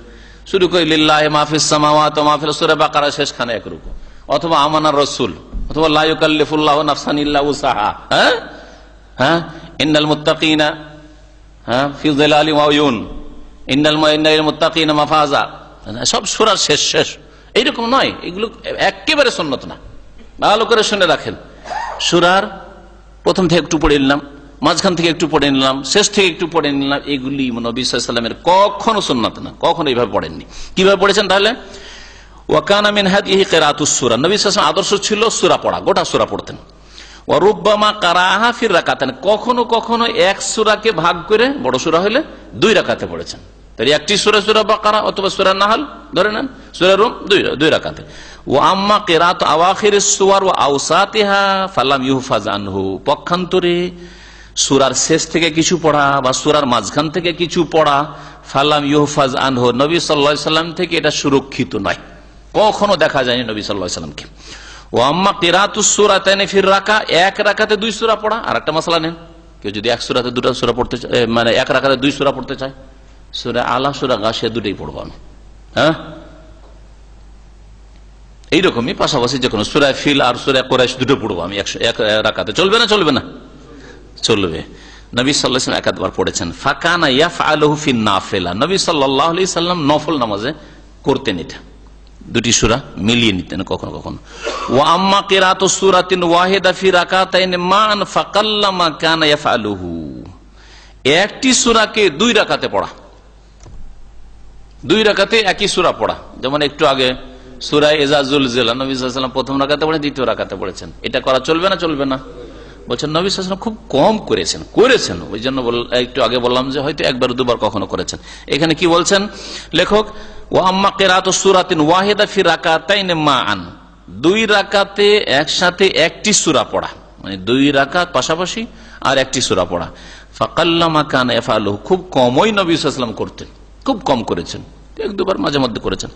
শুরু করে লিল্লাহি মা ফিস সামাওয়াতি ওয়া মা ফিল, সূরা বাকারা শেষখানে এক রুকু, অথবা আমানার রাসূল, অথবা লা ইউকাল্লিফুল্লাহু নাফসান ইল্লা উসাহা, ইন্নাল মুত্তাকিনা ফি যিলালি ওয়া উয়ুন, ইন্নাল মুত্তাকিনা মাফাজা, সব সূরার শেষ এইরকম নয়। এগুলো একেবারে সুন্নাত না, ভালো করে শুনে রাখেন। সূরার প্রথম থেকে একটু পড়ে নিলাম, মাঝখান থেকে একটু পড়ে নিলাম, শেষ থেকে একটু পড়ে নিলাম, এগুলি নবী সাল্লাল্লাহু আলাইহি ওয়াসাল্লামের কখনো সুন্নাত না, কখনো এইভাবে পড়েননি। কিভাবে পড়েছেন তাহলে? ওয়া কানা মিন হাদিহি কিরাআতুস সূরা, নবী সাল্লাল্লাহু আলাইহি ওয়াসাল্লাম আদর্শ ছিল সূরা পড়া, গোটা সূরা পড়তেন। ওয়া রুব্বামা কারাআহা ফির রাকাতান, কখনো কখনো এক সূরাকে ভাগ করে, বড় সূরা হলে 2 রাকাতে পড়েছেন, তাই একটি সূরা সূরা বাকারা অথবা সূরা নাহল ধরে নেন, সূরা রুম দুই রাকাতে। ও আম্মা কিরাত আওয়াখিরিস সুওয়ার ওয়া আওসাতিহা ফালাম ইউহফাজ আনহু, পক্ষান্তরে সূরার শেষ থেকে কিছু পড়া বা সূরার মাঝখান থেকে কিছু পড়া, ফালাম ইউহফাজ আনহু, নবী সাল্লাল্লাহু আলাইহি সাল্লাম থেকে এটা সুরক্ষিত নয়, কখনো দেখা যায়নি নবী সাল্লাল্লাহু আলাইহি সাল্লামকে। ও আম্মা কিরাতুস সূরাতাইনি ফির রাকা, এক রাকাতে 2 সূরা পড়া। আর একটা মাসলা নেন, কেউ যদি এক সূরাতে 2টা সূরা পড়তে চায়, মানে এক রাকাতে 2 সূরা পড়তে চায়, সূরা আলা সূরা গাশিয়া দুটোই পড়বো আমি, হ্যাঁ এইরকমই পাশাপাশি যে কোনো সূরা ফিল আর সূরা কুরাইশ দুটো পড়বো আমি এক রাকাতে, চলবে না? চলবে না, চলবে। নবী সাল্লাল্লাহু আলাইহি ওয়াসাল্লাম একাধবার পড়েছেন। ফাকানা ইয়াফআলুহু ফিন নাফিলা, নবী সাল্লাল্লাহু আলাইহি সাল্লাম নফল নামাজে করতেন এটা, দুটি সূরা মিলিয়ে নিতেন কখনো কখনো। ওয়া আম্মা কিরাতুস সূরাতিন ওয়াহিদা ফি রাকাতাইন মান ফাকাল্লামা কানা ইয়াফআলুহু, একটি সূরাকে 2 রাকাতে পড়া, 2 রাকাতে একই সূরা পড়া। যেমন একটু আগে সূরা ইযা যুলজিলা নবী সাল্লাল্লাহু আলাইহি ওয়াসাল্লাম প্রথম রাকাতে পড়ে, দ্বিতীয় রাকাতে পড়েছেন। এটা করা চলবে না? চলবে না। বলছেন নবী সাল্লাল্লাহু আলাইহি ওয়াসাল্লাম খুব কম করেছেন, ওই জন্য একটু আগে বললাম যে হয়তো একবার দুবার কখনো করেছেন। এখানে কি বলছেন লেখক? ওয়া আম্মা কিরাতুস সূরাতিন ওয়াহিদা ফি রাকাতাইন মাআন, 2 রাকাতে একসাথে একটি সূরা পড়া, মানে 2 রাকাত পাশাপাশি আর একটি সূরা পড়া। ফাকাল্লামা কানা ইয়াফআলু, খুব কমই নবী সাল্লাল্লাহু আলাইহি ওয়াসাল্লাম করতেন, খুব কম করেছেন, 1-2 মাঝে মধ্যে করেছেন।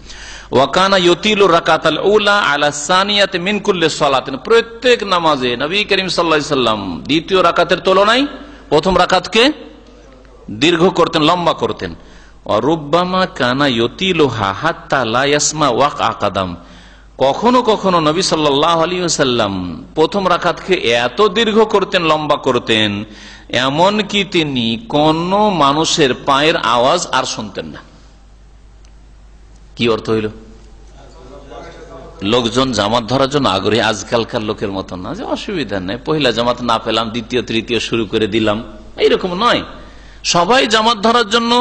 ওয়া কানা ইউতিলু রাকাতাল উলা আলা সানিয়াতি মিন কুল্লি সালাতিন, প্রত্যেক নামাজে নবী করিম সাল্লাল্লাহু আলাইহি ওয়াসাল্লাম দ্বিতীয় রাকাতের তুলনায় প্রথম রাকাতকে দীর্ঘ করতেন, লম্বা করতেন। ওয়া রুব্বামা কানা ইউতিলুহা হাত্তা লা ইয়াসমা ওয়াকআ কাদাম, কখনো কখনো নবী সাল্লাল্লাহু আলাইহি ওয়াসাল্লাম প্রথম রাকাতকে এত দীর্ঘ করতেন, লম্বা করতেন, এমন কি তিনি কোন মানুষের পায়ের আওয়াজ আর শুনতেন না। কি অর্থ হইল? লোকজন জামাত ধরার জন্য আগ্রহী, আজকালকার লোকের মতন না যে অসুবিধা নেই, পহিলা জামাত না পেলাম দ্বিতীয় তৃতীয় শুরু করে দিলাম, এইরকম নয়। সবাই জামাত ধরার জন্য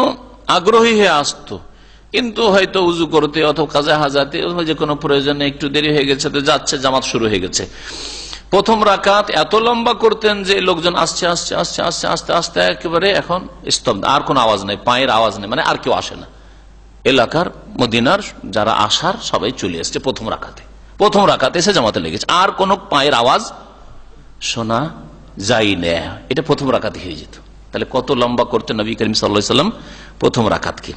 আগ্রহী হয়ে আসতো, কিন্তু হয়তো উজু করতে অথবা কাজা হাজাতে যে কোনো প্রয়োজনে একটু দেরি হয়ে গেছে, তো যাচ্ছে, জামাত শুরু হয়ে গেছে। প্রথম রাকাত এত লম্বা করতেন যে লোকজন আসছে আসছে আসছে আসছে আস্তে আস্তে একেবারে এখন স্তব্ধ, আর কোন আওয়াজ নেই, পায়ের আওয়াজ নেই, মানে আর কেউ আসে না। এলাকার মদিনার যারা আসার সবাই চলে এসছে প্রথম রাকাতে এসে জামাতে লেগেছে, আর কোন পায়ের আওয়াজ শোনা যায় না। এটা প্রথম রাকাতে হয়ে যেত। তাহলে কত লম্বা করতেন নবী করিম সাল্লাল্লাহু আলাইহি ওয়াসাল্লাম প্রথম রাকাতকে।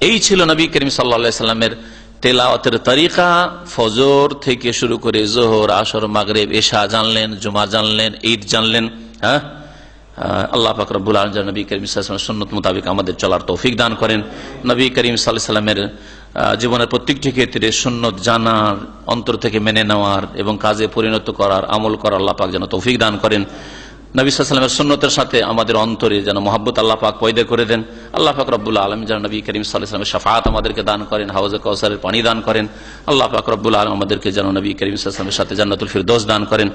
এই ছিল নবী করিম সাল্লাল্লাহু আলাইহি ওয়াসাল্লামের তেলাওয়াতের তরিকা। ফজর থেকে শুরু করে যোহর, আসর, মাগরিব, এশা জানলেন, জুমা জানলেন, ঈদ জানলেন। হ্যাঁ, আল্লাহ পাক রব্বুল আলামিন যেন নবী করিম সাল্লাল্লাহু আলাইহি ওয়াসাল্লামের সুন্নাত মোতাবেক আমাদের চলার তৌফিক দান করেন। নবী করিম সাল্লাল্লাহু আলাইহি ওয়াসাল্লামের জীবনের প্রত্যেকটি ক্ষেত্রে সুন্নত জানার, অন্তর থেকে মেনে নেওয়ার এবং কাজে পরিণত করার, আমল করার আল্লাহ পাক যেন তৌফিক দান করেন। নবী সাল্লাল্লাহু আলাইহি ওয়াসাল্লামের সুন্নতের সাথে আমাদের অন্তরে যেন মহব্বত আল্লাহ পাক পয়দা করে দেন। আল্লাহ পাক রব্বুল আলামিন যেন নবী করিম সাল্লাল্লাহু আলাইহি ওয়াসাল্লামের শাফাআত আমাদেরকে দান করেন, হাউজে কাউসারের পানি দান করেন। আল্লাহ পাক রব্বুল আলামিন আমাদেরকে যেন নবী করিম সাল্লাল্লাহু আলাইহি ওয়াসাল্লামের সাথে জান্নাতুল ফিরদৌস দান করেন।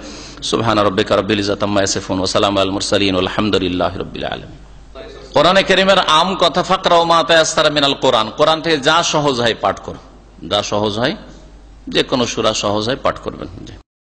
সুবহান রাব্বিকা রাব্বিল ইজ্জাতি আম্মা ইয়াসিফুন ওয়া সালামুন আলাল মুরসালিন ওয়ালহামদুলিল্লাহি রাব্বিল আলামিন। কোরআনে কারীমের আম কথা, ফাকরাউ মা তায়াসসারা মিনাল কোরআন, কোরআন থেকে যা সহজ হয় পাঠ করুন, যা সহজ হয়, যে কোনো সূরা সহজ হয় পাঠ করবেন।